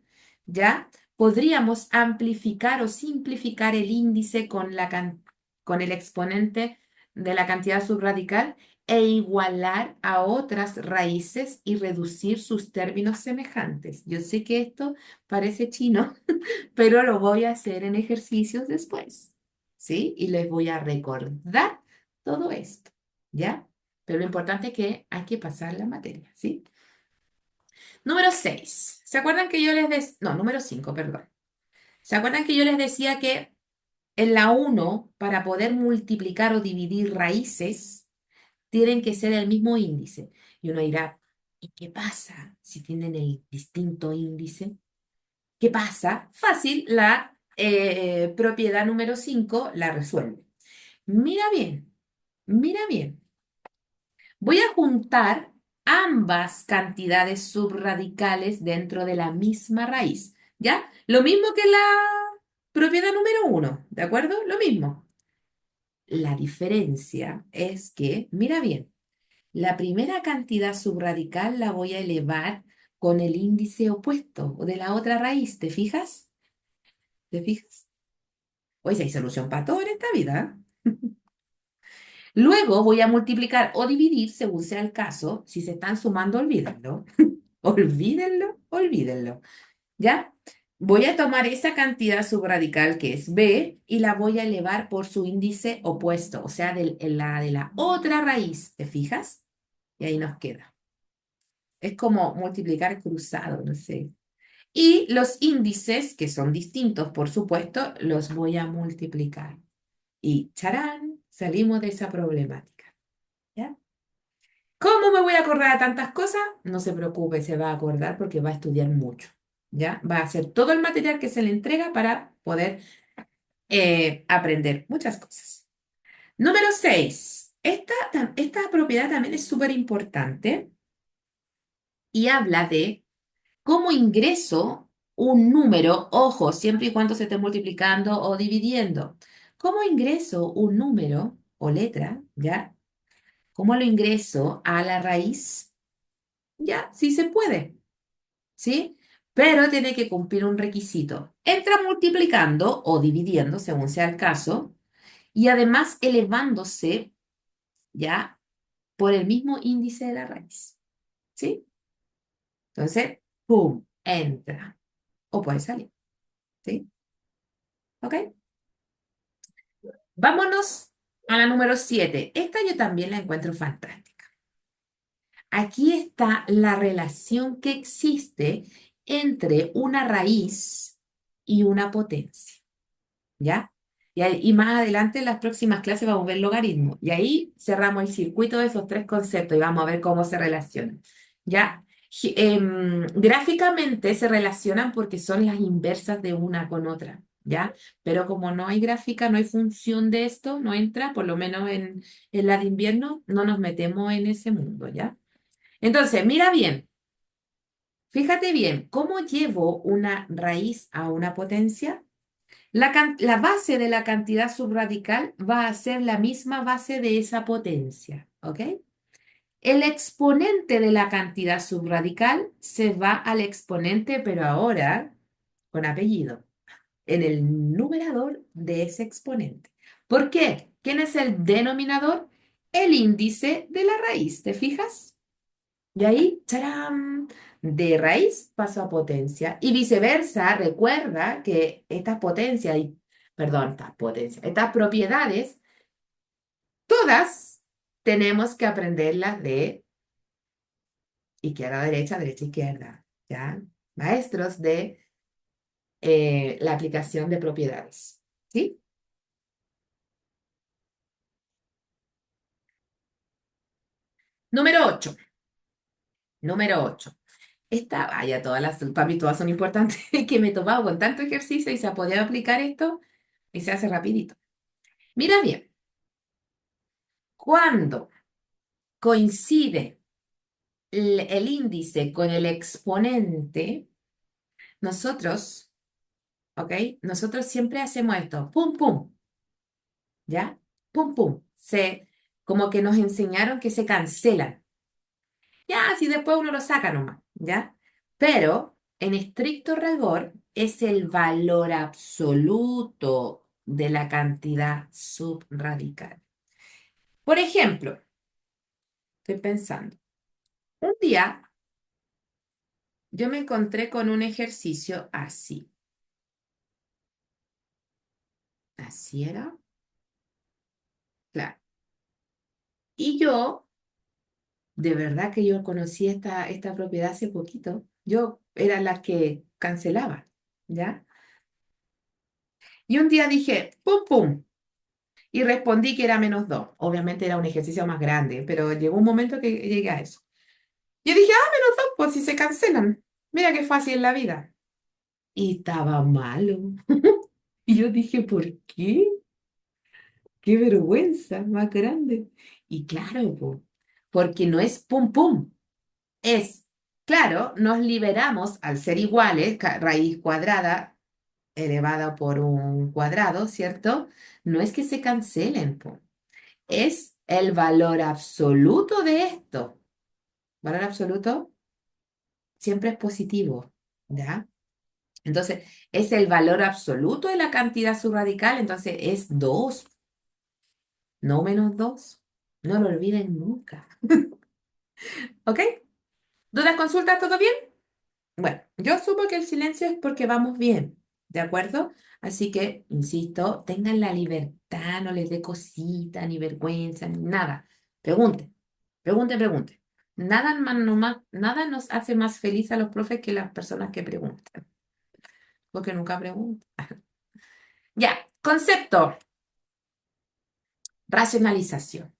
ya podríamos amplificar o simplificar el índice con con el exponente de la cantidad subradical e igualar a otras raíces y reducir sus términos semejantes. Yo sé que esto parece chino, pero lo voy a hacer en ejercicios después, ¿sí? Y les voy a recordar todo esto, ¿ya? Pero lo importante es que hay que pasar la materia, ¿sí? Número 6. ¿Se acuerdan que yo les decía, no, número 5, perdón. ¿Se acuerdan que yo les decía que en la uno para poder multiplicar o dividir raíces, tienen que ser el mismo índice? Y uno dirá, ¿y qué pasa si tienen el distinto índice? ¿Qué pasa? Fácil, la propiedad número 5 la resuelve. Mira bien, mira bien. Voy a juntar ambas cantidades subradicales dentro de la misma raíz, ¿ya? Lo mismo que la propiedad número 1, ¿de acuerdo? Lo mismo. La diferencia es que, mira bien, la primera cantidad subradical la voy a elevar con el índice opuesto o de la otra raíz, ¿te fijas? ¿Te fijas? Hoy sí hay solución para todo en esta vida. Luego voy a multiplicar o dividir según sea el caso. Si se están sumando, olvídenlo. Olvídenlo, olvídenlo. ¿Ya? Voy a tomar esa cantidad subradical que es b y la voy a elevar por su índice opuesto, o sea, la de la otra raíz. ¿Te fijas? Y ahí nos queda. Es como multiplicar cruzado, no sé. Y los índices, que son distintos, por supuesto, los voy a multiplicar. Y charán, salimos de esa problemática. ¿Ya? ¿Cómo me voy a acordar de tantas cosas? No se preocupe, se va a acordar porque va a estudiar mucho. ¿Ya? Va a hacer todo el material que se le entrega para poder aprender muchas cosas. Número 6. Esta propiedad también es súper importante y habla de cómo ingreso un número, ojo, siempre y cuando se esté multiplicando o dividiendo. ¿Cómo ingreso un número o letra, ya? ¿Cómo lo ingreso a la raíz? Ya, sí se puede, ¿sí? Pero tiene que cumplir un requisito. Entra multiplicando o dividiendo, según sea el caso, y además elevándose, ya, por el mismo índice de la raíz, ¿sí? Entonces, ¡pum! Entra. O puede salir, ¿sí? ¿Ok? Vámonos a la número 7. Esta yo también la encuentro fantástica. Aquí está la relación que existe entre una raíz y una potencia, ¿ya? Y más adelante en las próximas clases vamos a ver logaritmo. Y ahí cerramos el circuito de esos tres conceptos y vamos a ver cómo se relacionan, ¿ya? Gráficamente se relacionan porque son las inversas de una con otra, ¿ya? Pero como no hay gráfica, no hay función de esto, no entra, por lo menos en la de invierno, no nos metemos en ese mundo, ¿ya? Entonces, mira bien, fíjate bien, ¿cómo llevo una raíz a una potencia? La base de la cantidad subradical va a ser la misma base de esa potencia, ¿ok? El exponente de la cantidad subradical se va al exponente, pero ahora con apellido, en el numerador de ese exponente. ¿Por qué? ¿Quién es el denominador? El índice de la raíz, ¿te fijas? Y ahí, ¡charán! De raíz paso a potencia. Y viceversa, recuerda que estas potencias, perdón, estas potencias, estas propiedades, todas tenemos que aprenderlas de izquierda a derecha, derecha a izquierda, ¿ya? Maestros de la aplicación de propiedades, ¿sí? Número 8. Número 8. Esta, vaya, todas las, para mí todas son importantes, que me he tomado con tanto ejercicio y se ha podido aplicar esto y se hace rapidito. Mira bien, cuando coincide el índice con el exponente, nosotros, ¿ok? Nosotros siempre hacemos esto, pum, pum, ¿ya? Pum, pum. Como que nos enseñaron que se cancelan. Ya, si después uno lo saca nomás, ¿ya? Pero en estricto rigor es el valor absoluto de la cantidad subradical. Por ejemplo, estoy pensando, un día yo me encontré con un ejercicio así. Así era, claro. Y yo, de verdad que yo conocí esta propiedad hace poquito. Yo era la que cancelaba, ¿ya? Y un día dije, pum, pum. Y respondí que era -2. Obviamente era un ejercicio más grande, pero llegó un momento que llegué a eso. Yo dije, ah, -2, pues si se cancelan. Mira qué fácil la vida. Y estaba malo. Y yo dije, ¿por qué? Qué vergüenza más grande. Y claro, po, porque no es pum pum, es, claro, nos liberamos al ser iguales, raíz cuadrada elevada por un cuadrado, ¿cierto? No es que se cancelen, po, es el valor absoluto de esto. Valor absoluto siempre es positivo, ¿ya? Entonces, es el valor absoluto de la cantidad subradical, entonces es 2, no -2. No lo olviden nunca. ¿Ok? ¿Dudas, consultas, todo bien? Bueno, yo asumo que el silencio es porque vamos bien, ¿de acuerdo? Así que, insisto, tengan la libertad, no les dé cosita, ni vergüenza, ni nada. Pregunten, pregunten, pregunten. Nada, nada nos hace más feliz a los profes que las personas que preguntan, porque nunca preguntan. Ya, concepto, racionalización.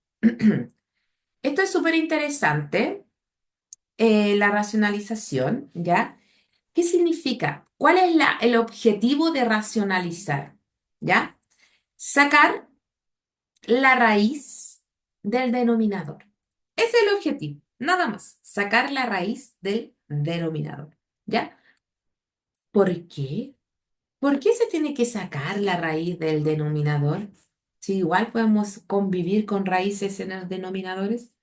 Esto es súper interesante, la racionalización, ¿ya? ¿Qué significa? ¿Cuál es el objetivo de racionalizar? ¿Ya? Sacar la raíz del denominador. Ese es el objetivo, nada más. Sacar la raíz del denominador. ¿Ya? ¿Por qué? ¿Por qué se tiene que sacar la raíz del denominador? Si igual podemos convivir con raíces en los denominadores.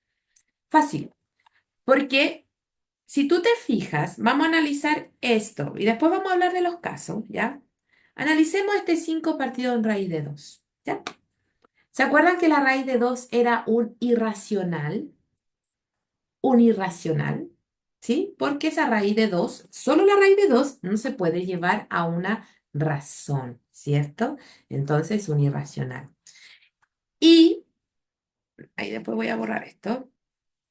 Fácil. Porque si tú te fijas, vamos a analizar esto y después vamos a hablar de los casos, ¿ya? Analicemos este 5 partido en raíz de 2, ¿ya? ¿Se acuerdan que la raíz de 2 era un irracional? Un irracional, ¿sí? Porque esa raíz de 2, solo la raíz de 2, no se puede llevar a una razón, ¿cierto? Entonces, un irracional. Y, ahí después voy a borrar esto.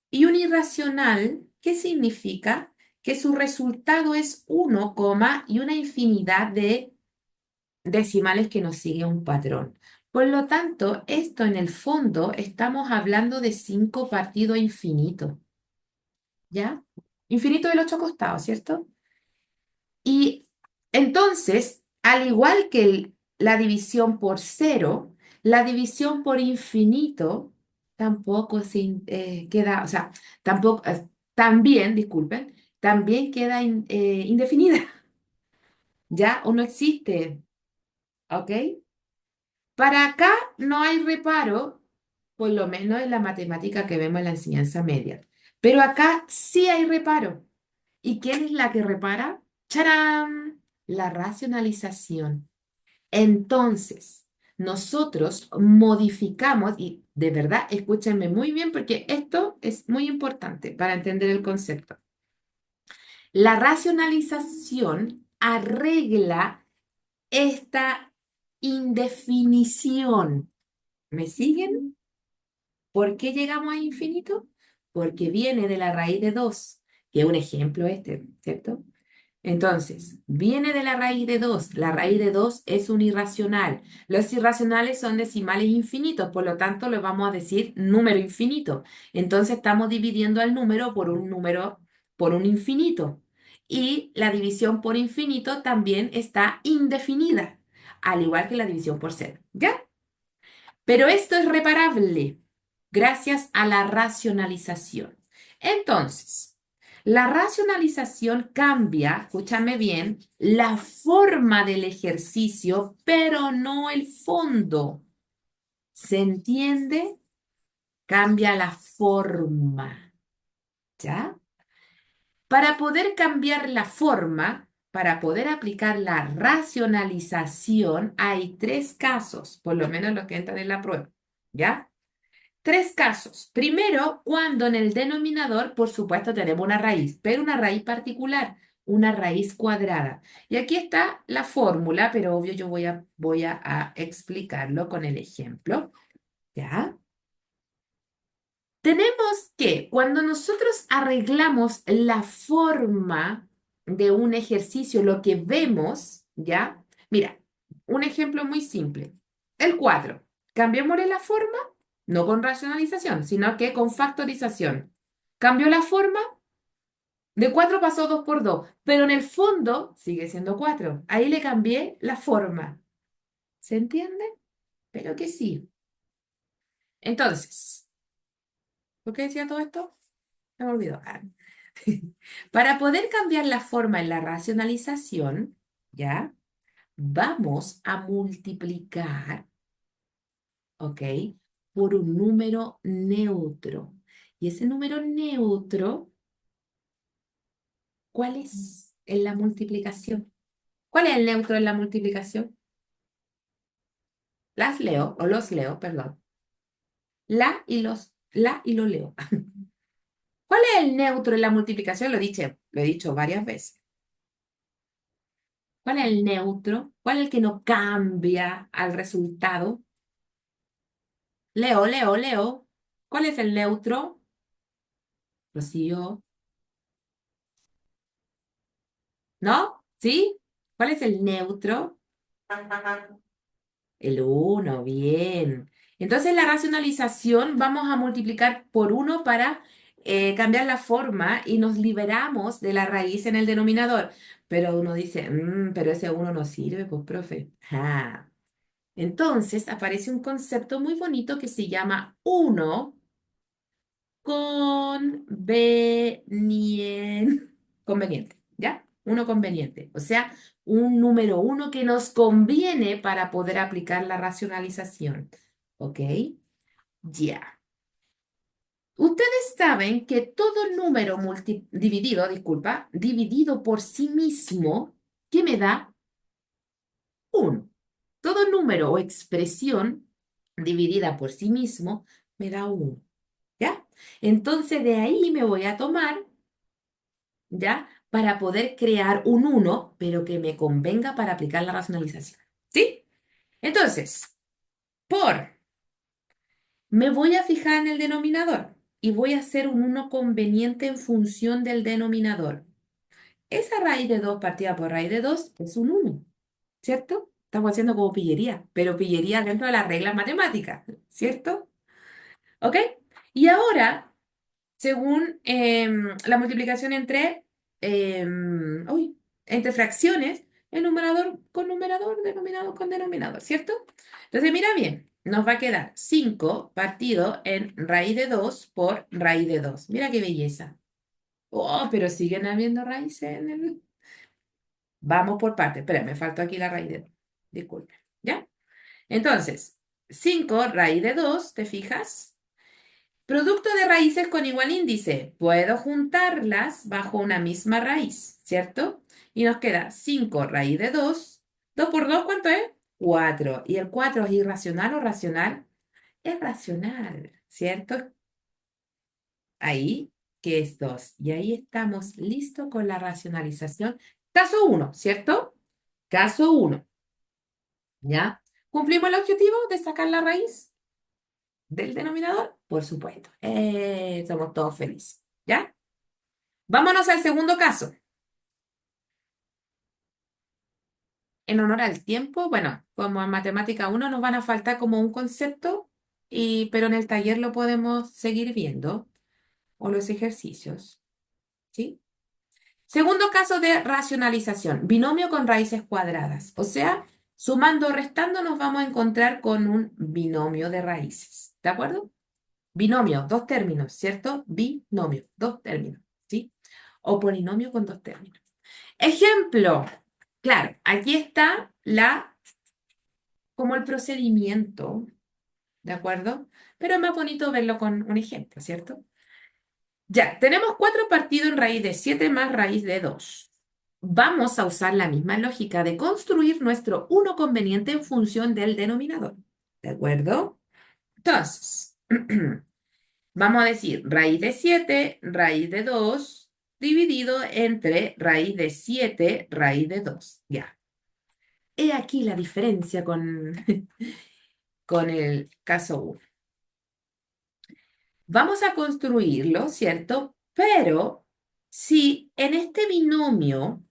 Y un irracional, ¿qué significa? Que su resultado es uno, coma, y una infinidad de decimales que nos sigue un patrón. Por lo tanto, esto en el fondo estamos hablando de 5 partido a infinito, ¿ya? Infinito del 8 costados, ¿cierto? Y entonces, al igual que la división por cero, la división por infinito tampoco queda, o sea, tampoco, también, disculpen, también queda indefinida, ¿ya? O no existe, ¿ok? Para acá no hay reparo, por lo menos en la matemática que vemos en la enseñanza media. Pero acá sí hay reparo. ¿Y quién es la que repara? ¡Charán! La racionalización. Entonces, nosotros modificamos, y De verdad, escúchenme muy bien porque esto es muy importante para entender el concepto. La racionalización arregla esta indefinición. ¿Me siguen? ¿Por qué llegamos a infinito? Porque viene de la raíz de 2, que es un ejemplo este, ¿cierto? Entonces, viene de la raíz de 2. La raíz de 2 es un irracional. Los irracionales son decimales infinitos, por lo tanto, le vamos a decir número infinito. Entonces, estamos dividiendo al número, por un infinito. Y la división por infinito también está indefinida, al igual que la división por cero. ¿Ya? Pero esto es reparable gracias a la racionalización. Entonces, la racionalización cambia, escúchame bien, la forma del ejercicio, pero no el fondo. ¿Se entiende? Cambia la forma, ¿ya? Para poder cambiar la forma, para poder aplicar la racionalización, hay tres casos, por lo menos los que entran en la prueba, ¿ya? Tres casos. Primero, cuando en el denominador, por supuesto, tenemos una raíz, pero una raíz particular, una raíz cuadrada. Y aquí está la fórmula, pero obvio yo voy a explicarlo con el ejemplo. ¿Ya? Tenemos que, cuando nosotros arreglamos la forma de un ejercicio, lo que vemos, ¿ya? Mira, un ejemplo muy simple. El 4. Cambiémosle la forma, no con racionalización, sino que con factorización. Cambió la forma, de 4 pasó 2 por 2, pero en el fondo sigue siendo 4. Ahí le cambié la forma. ¿Se entiende? Pero que sí. Entonces, ¿por qué decía todo esto? Se me olvidó. Ah. Para poder cambiar la forma en la racionalización, ¿ya? Vamos a multiplicar, ¿ok? Por un número neutro. Y ese número neutro, ¿cuál es en la multiplicación? ¿Cuál es el neutro en la multiplicación? Las leo, o los leo, perdón. La y lo leo. ¿Cuál es el neutro en la multiplicación? Lo he dicho varias veces. ¿Cuál es el neutro? ¿Cuál es el que no cambia al resultado? Leo. ¿Cuál es el neutro? Rocío. ¿No? ¿Sí? ¿Cuál es el neutro? El uno, bien. Entonces la racionalización vamos a multiplicar por uno para cambiar la forma y nos liberamos de la raíz en el denominador. Pero uno dice, pero ese uno no sirve, pues, profe. Ah. Entonces aparece un concepto muy bonito que se llama uno conveniente, ¿ya? Uno conveniente, o sea, un número uno que nos conviene para poder aplicar la racionalización, ¿ok? Ya. Ustedes saben que todo número dividido por sí mismo, ¿qué me da? Uno. Todo número o expresión dividida por sí mismo me da uno, ¿ya? Entonces de ahí me voy a tomar, ¿ya? Para poder crear un uno, pero que me convenga para aplicar la racionalización, ¿sí? Entonces, por, me voy a fijar en el denominador y voy a hacer un uno conveniente en función del denominador. Esa raíz de 2 partida por raíz de 2 es un uno, ¿cierto? Estamos haciendo como pillería, pero pillería dentro de las reglas matemáticas, ¿cierto? ¿Ok? Y ahora, según la multiplicación entre fracciones, el numerador con numerador, denominador con denominador, ¿cierto? Entonces, mira bien, nos va a quedar 5 partido en raíz de 2 por raíz de 2. Mira qué belleza. Oh, pero siguen habiendo raíces en el... Vamos por partes. Espera, me faltó aquí la raíz de 2. Disculpe, ¿ya? Entonces, 5 raíz de 2, ¿te fijas? Producto de raíces con igual índice. Puedo juntarlas bajo una misma raíz, ¿cierto? Y nos queda 5 raíz de 2. 2 por 2, ¿cuánto es? 4. ¿Y el 4 es irracional o racional? es racional, ¿cierto? Ahí, que es 2. Y ahí estamos listos con la racionalización. Caso uno, ¿cierto? Caso uno, ¿ya? ¿Cumplimos el objetivo de sacar la raíz del denominador? Por supuesto. Somos todos felices, ¿ya? Vámonos al segundo caso. En honor al tiempo, bueno, como en matemática uno nos van a faltar como un concepto, pero en el taller lo podemos seguir viendo, o los ejercicios, ¿sí? Segundo caso de racionalización, binomio con raíces cuadradas. O sea, sumando o restando nos vamos a encontrar con un binomio de raíces. ¿De acuerdo? Binomio, dos términos, ¿cierto? Binomio, dos términos, ¿sí? O polinomio con dos términos. Ejemplo, claro, aquí está como el procedimiento, ¿de acuerdo? Pero es más bonito verlo con un ejemplo, ¿cierto? Ya, tenemos 4 partido en raíz de 7 más raíz de 2. Vamos a usar la misma lógica de construir nuestro uno conveniente en función del denominador. ¿De acuerdo? Entonces, vamos a decir raíz de 7, raíz de 2, dividido entre raíz de 7, raíz de 2. Ya. He aquí la diferencia con, con el caso uno. Vamos a construirlo, ¿cierto? Pero si en este binomio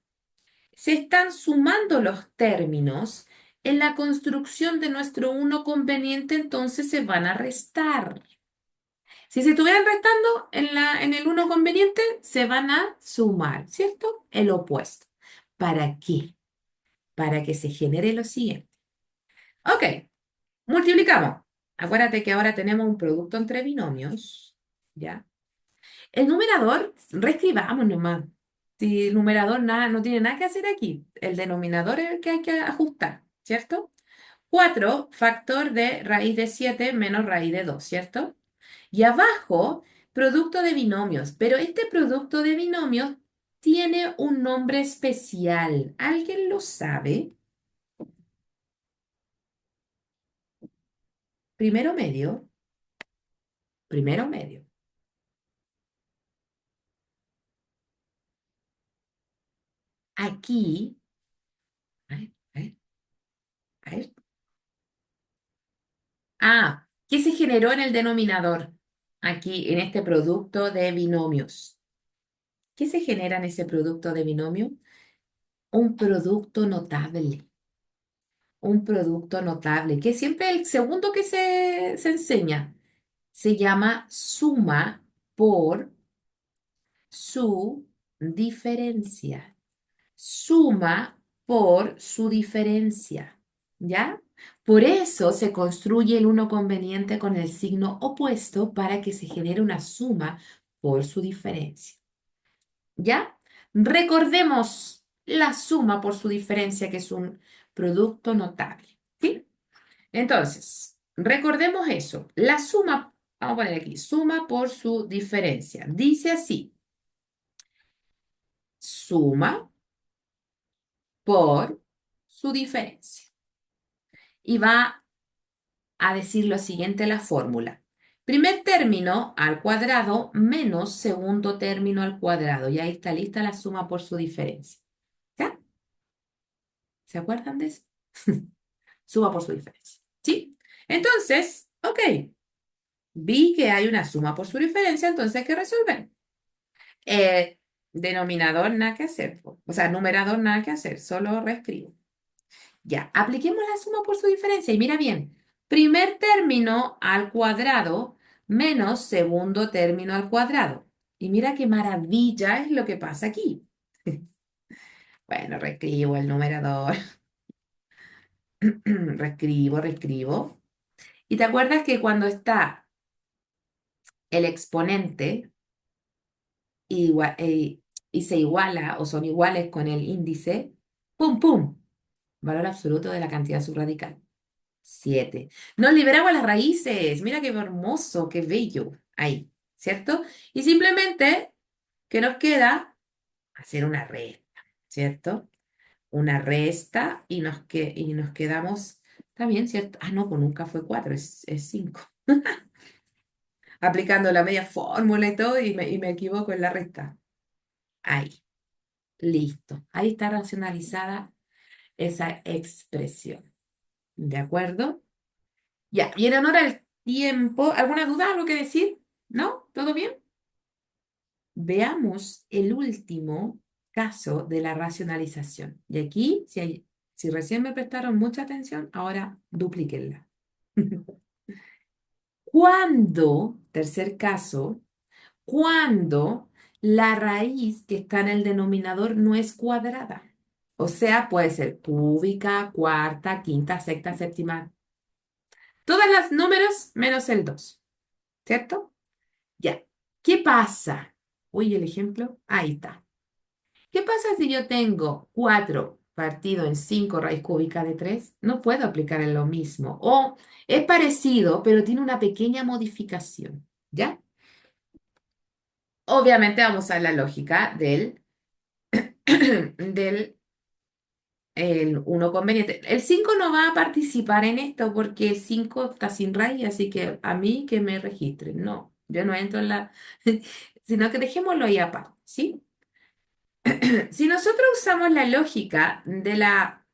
se están sumando los términos, en la construcción de nuestro uno conveniente, entonces se van a restar. Si se estuvieran restando en el uno conveniente, se van a sumar, ¿cierto? El opuesto. ¿Para qué? Para que se genere lo siguiente. Ok, multiplicamos. Acuérdate que ahora tenemos un producto entre binomios, ¿ya? El numerador, reescribamos nomás. Si el numerador nada, no tiene nada que hacer aquí. El denominador es el que hay que ajustar, ¿cierto? 4 factor de raíz de 7 menos raíz de 2, ¿cierto? Y abajo, producto de binomios. Pero este producto de binomios tiene un nombre especial. ¿Alguien lo sabe? Primero medio. Primero medio. Aquí, a ver, a ver, a ver. ¿Qué se generó en el denominador? Aquí, en este producto de binomios. ¿Qué se genera en ese producto de binomio? Un producto notable. Un producto notable, que siempre el segundo que se enseña se llama suma por su diferencia. Suma por su diferencia. ¿Ya? Por eso se construye el uno conveniente con el signo opuesto para que se genere una suma por su diferencia. ¿Ya? Recordemos la suma por su diferencia, que es un producto notable. ¿Sí? Entonces, recordemos eso. La suma, vamos a poner aquí, suma por su diferencia. Dice así, suma por su diferencia. Y va a decir lo siguiente la fórmula. Primer término al cuadrado menos segundo término al cuadrado. Y ahí está lista la suma por su diferencia. ¿Ya? ¿Se acuerdan de eso? Suma por su diferencia. ¿Sí? Entonces, ok, vi que hay una suma por su diferencia, entonces hay que resolver. Denominador nada que hacer, po. O sea, numerador nada que hacer, solo reescribo. Ya, apliquemos la suma por su diferencia y mira bien, primer término al cuadrado menos segundo término al cuadrado. Y mira qué maravilla es lo que pasa aquí. Bueno, reescribo el numerador, reescribo. ¿Y te acuerdas que cuando está el exponente y se iguala o son iguales con el índice, ¡pum, pum! Valor absoluto de la cantidad subradical. 7. Nos liberamos las raíces. Mira qué hermoso, qué bello. Ahí, ¿cierto? Y simplemente, ¿qué nos queda? Hacer una resta, ¿cierto? Una resta y nos quedamos, ¿está bien, cierto? Ah, no, pues nunca fue 4, es 5. aplicando la media fórmula y todo, y me equivoco en la resta. Ahí, listo. Ahí está racionalizada esa expresión. ¿De acuerdo? Ya, y en honor al tiempo, ¿alguna duda, algo que decir? ¿No? ¿Todo bien? Veamos el último caso de la racionalización. Y aquí, si recién me prestaron mucha atención, ahora duplíquenla. Cuando, tercer caso, cuando la raíz que está en el denominador no es cuadrada. O sea, puede ser cúbica, cuarta, quinta, sexta, séptima. Todas las números menos el 2, ¿cierto? Ya. ¿Qué pasa? Uy, el ejemplo. Ahí está. ¿Qué pasa si yo tengo 4 partido en 5 raíz cúbica de 3? No puedo aplicar en lo mismo. O es parecido, pero tiene una pequeña modificación. ¿Ya? Obviamente vamos a la lógica del el uno conveniente. El 5 no va a participar en esto porque el 5 está sin raíz, así que a mí que me registren. No, yo no entro en la... sino que dejémoslo ahí aparte, ¿sí? Si nosotros usamos la lógica de la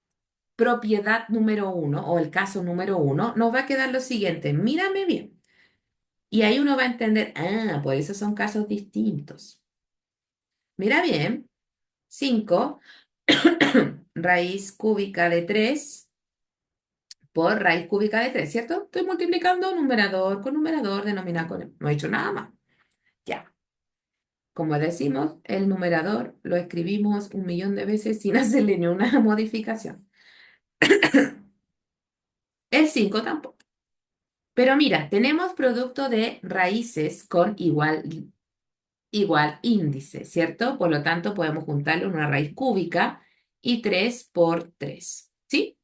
propiedad número uno o el caso número uno, nos va a quedar lo siguiente. Mírame bien. Y ahí uno va a entender, por eso son casos distintos. Mira bien, 5 raíz cúbica de 3 por raíz cúbica de 3, ¿cierto? Estoy multiplicando numerador, denominador con... No he hecho nada más. Ya. Como decimos, el numerador lo escribimos 1.000.000 de veces sin hacerle ni una modificación. El 5 tampoco. Pero mira, tenemos producto de raíces con igual índice, ¿cierto? Por lo tanto, podemos juntarle una raíz cúbica y 3 por 3, ¿sí?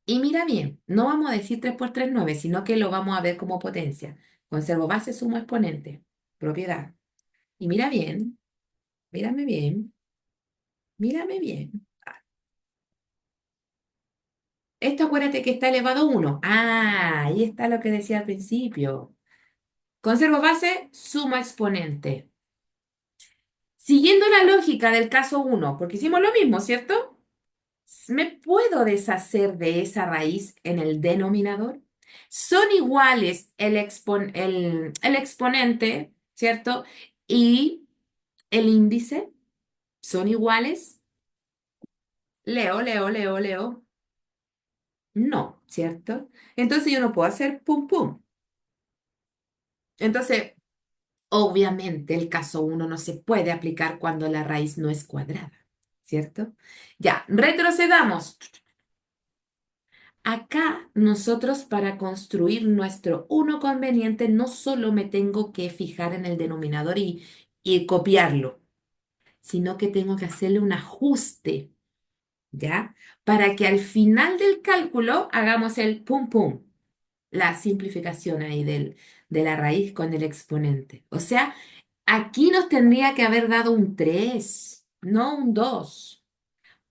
Y mira bien, no vamos a decir 3 por 3 9, sino que lo vamos a ver como potencia. Conservo base, sumo exponente, propiedad. Y mira bien, mírame bien, mírame bien. Esto acuérdate que está elevado a 1. Ahí está lo que decía al principio. Conservo base, suma exponente. Siguiendo la lógica del caso uno, porque hicimos lo mismo, ¿cierto? ¿Me puedo deshacer de esa raíz en el denominador? Son iguales el exponente, ¿cierto? Y el índice son iguales. Leo, leo, leo, leo. No, ¿cierto? Entonces yo no puedo hacer pum, pum. Entonces, obviamente el caso uno no se puede aplicar cuando la raíz no es cuadrada, ¿cierto? Ya, retrocedamos. Acá nosotros para construir nuestro uno conveniente no solo me tengo que fijar en el denominador y copiarlo, sino que tengo que hacerle un ajuste, ¿ya? Para que al final del cálculo hagamos el pum pum, la simplificación ahí de la raíz con el exponente. O sea, aquí nos tendría que haber dado un 3, no un 2.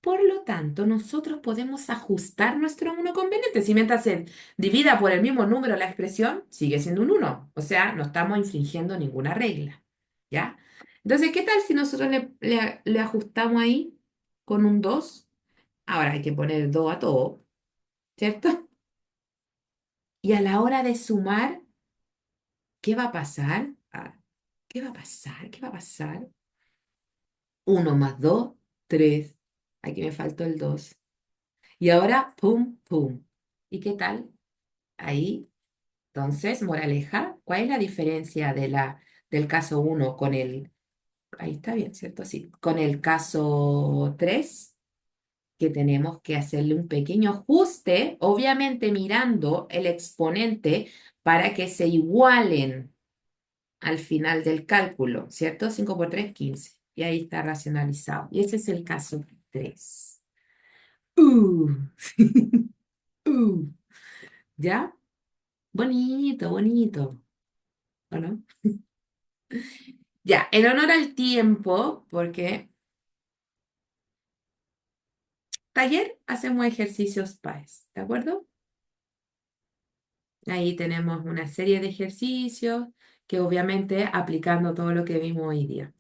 Por lo tanto, nosotros podemos ajustar nuestro uno conveniente. Si mientras se divida por el mismo número la expresión, sigue siendo un uno. O sea, no estamos infringiendo ninguna regla. ¿Ya? Entonces, ¿qué tal si nosotros le ajustamos ahí con un 2? Ahora hay que poner 2 a todo, ¿cierto? Y a la hora de sumar, ¿qué va a pasar? ¿Qué va a pasar? ¿Qué va a pasar? Uno más 2, 3. Aquí me faltó el 2. Y ahora, pum, pum. ¿Y qué tal? Ahí, entonces, moraleja, ¿cuál es la diferencia del caso uno con ahí está bien, ¿cierto? Sí, con el caso 3 que tenemos que hacerle un pequeño ajuste, obviamente mirando el exponente para que se igualen al final del cálculo, ¿cierto? 5 por 3 15. Y ahí está racionalizado. Y ese es el caso 3. Uh. Uh. ¿Ya? Bonito, bonito, ¿o no? Ya, en honor al tiempo, porque taller hacemos ejercicios PAES, ¿de acuerdo? Ahí tenemos una serie de ejercicios que obviamente aplicando todo lo que vimos hoy día.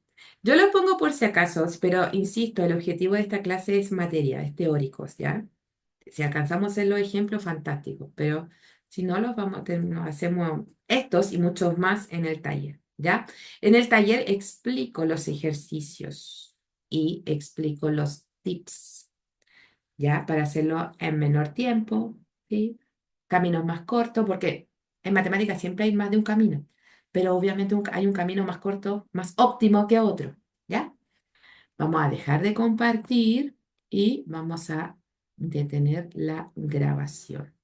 Yo los pongo por si acaso, pero insisto, el objetivo de esta clase es materia, es teóricos, ¿ya? Si alcanzamos a hacer los ejemplos, fantástico, pero si no, nos hacemos estos y muchos más en el taller, ¿ya? En el taller explico los ejercicios y explico los tips, ¿ya? Para hacerlo en menor tiempo, ¿sí? Caminos más cortos, porque en matemáticas siempre hay más de un camino, pero obviamente hay un camino más corto, más óptimo que otro, ¿ya? Vamos a dejar de compartir y vamos a detener la grabación.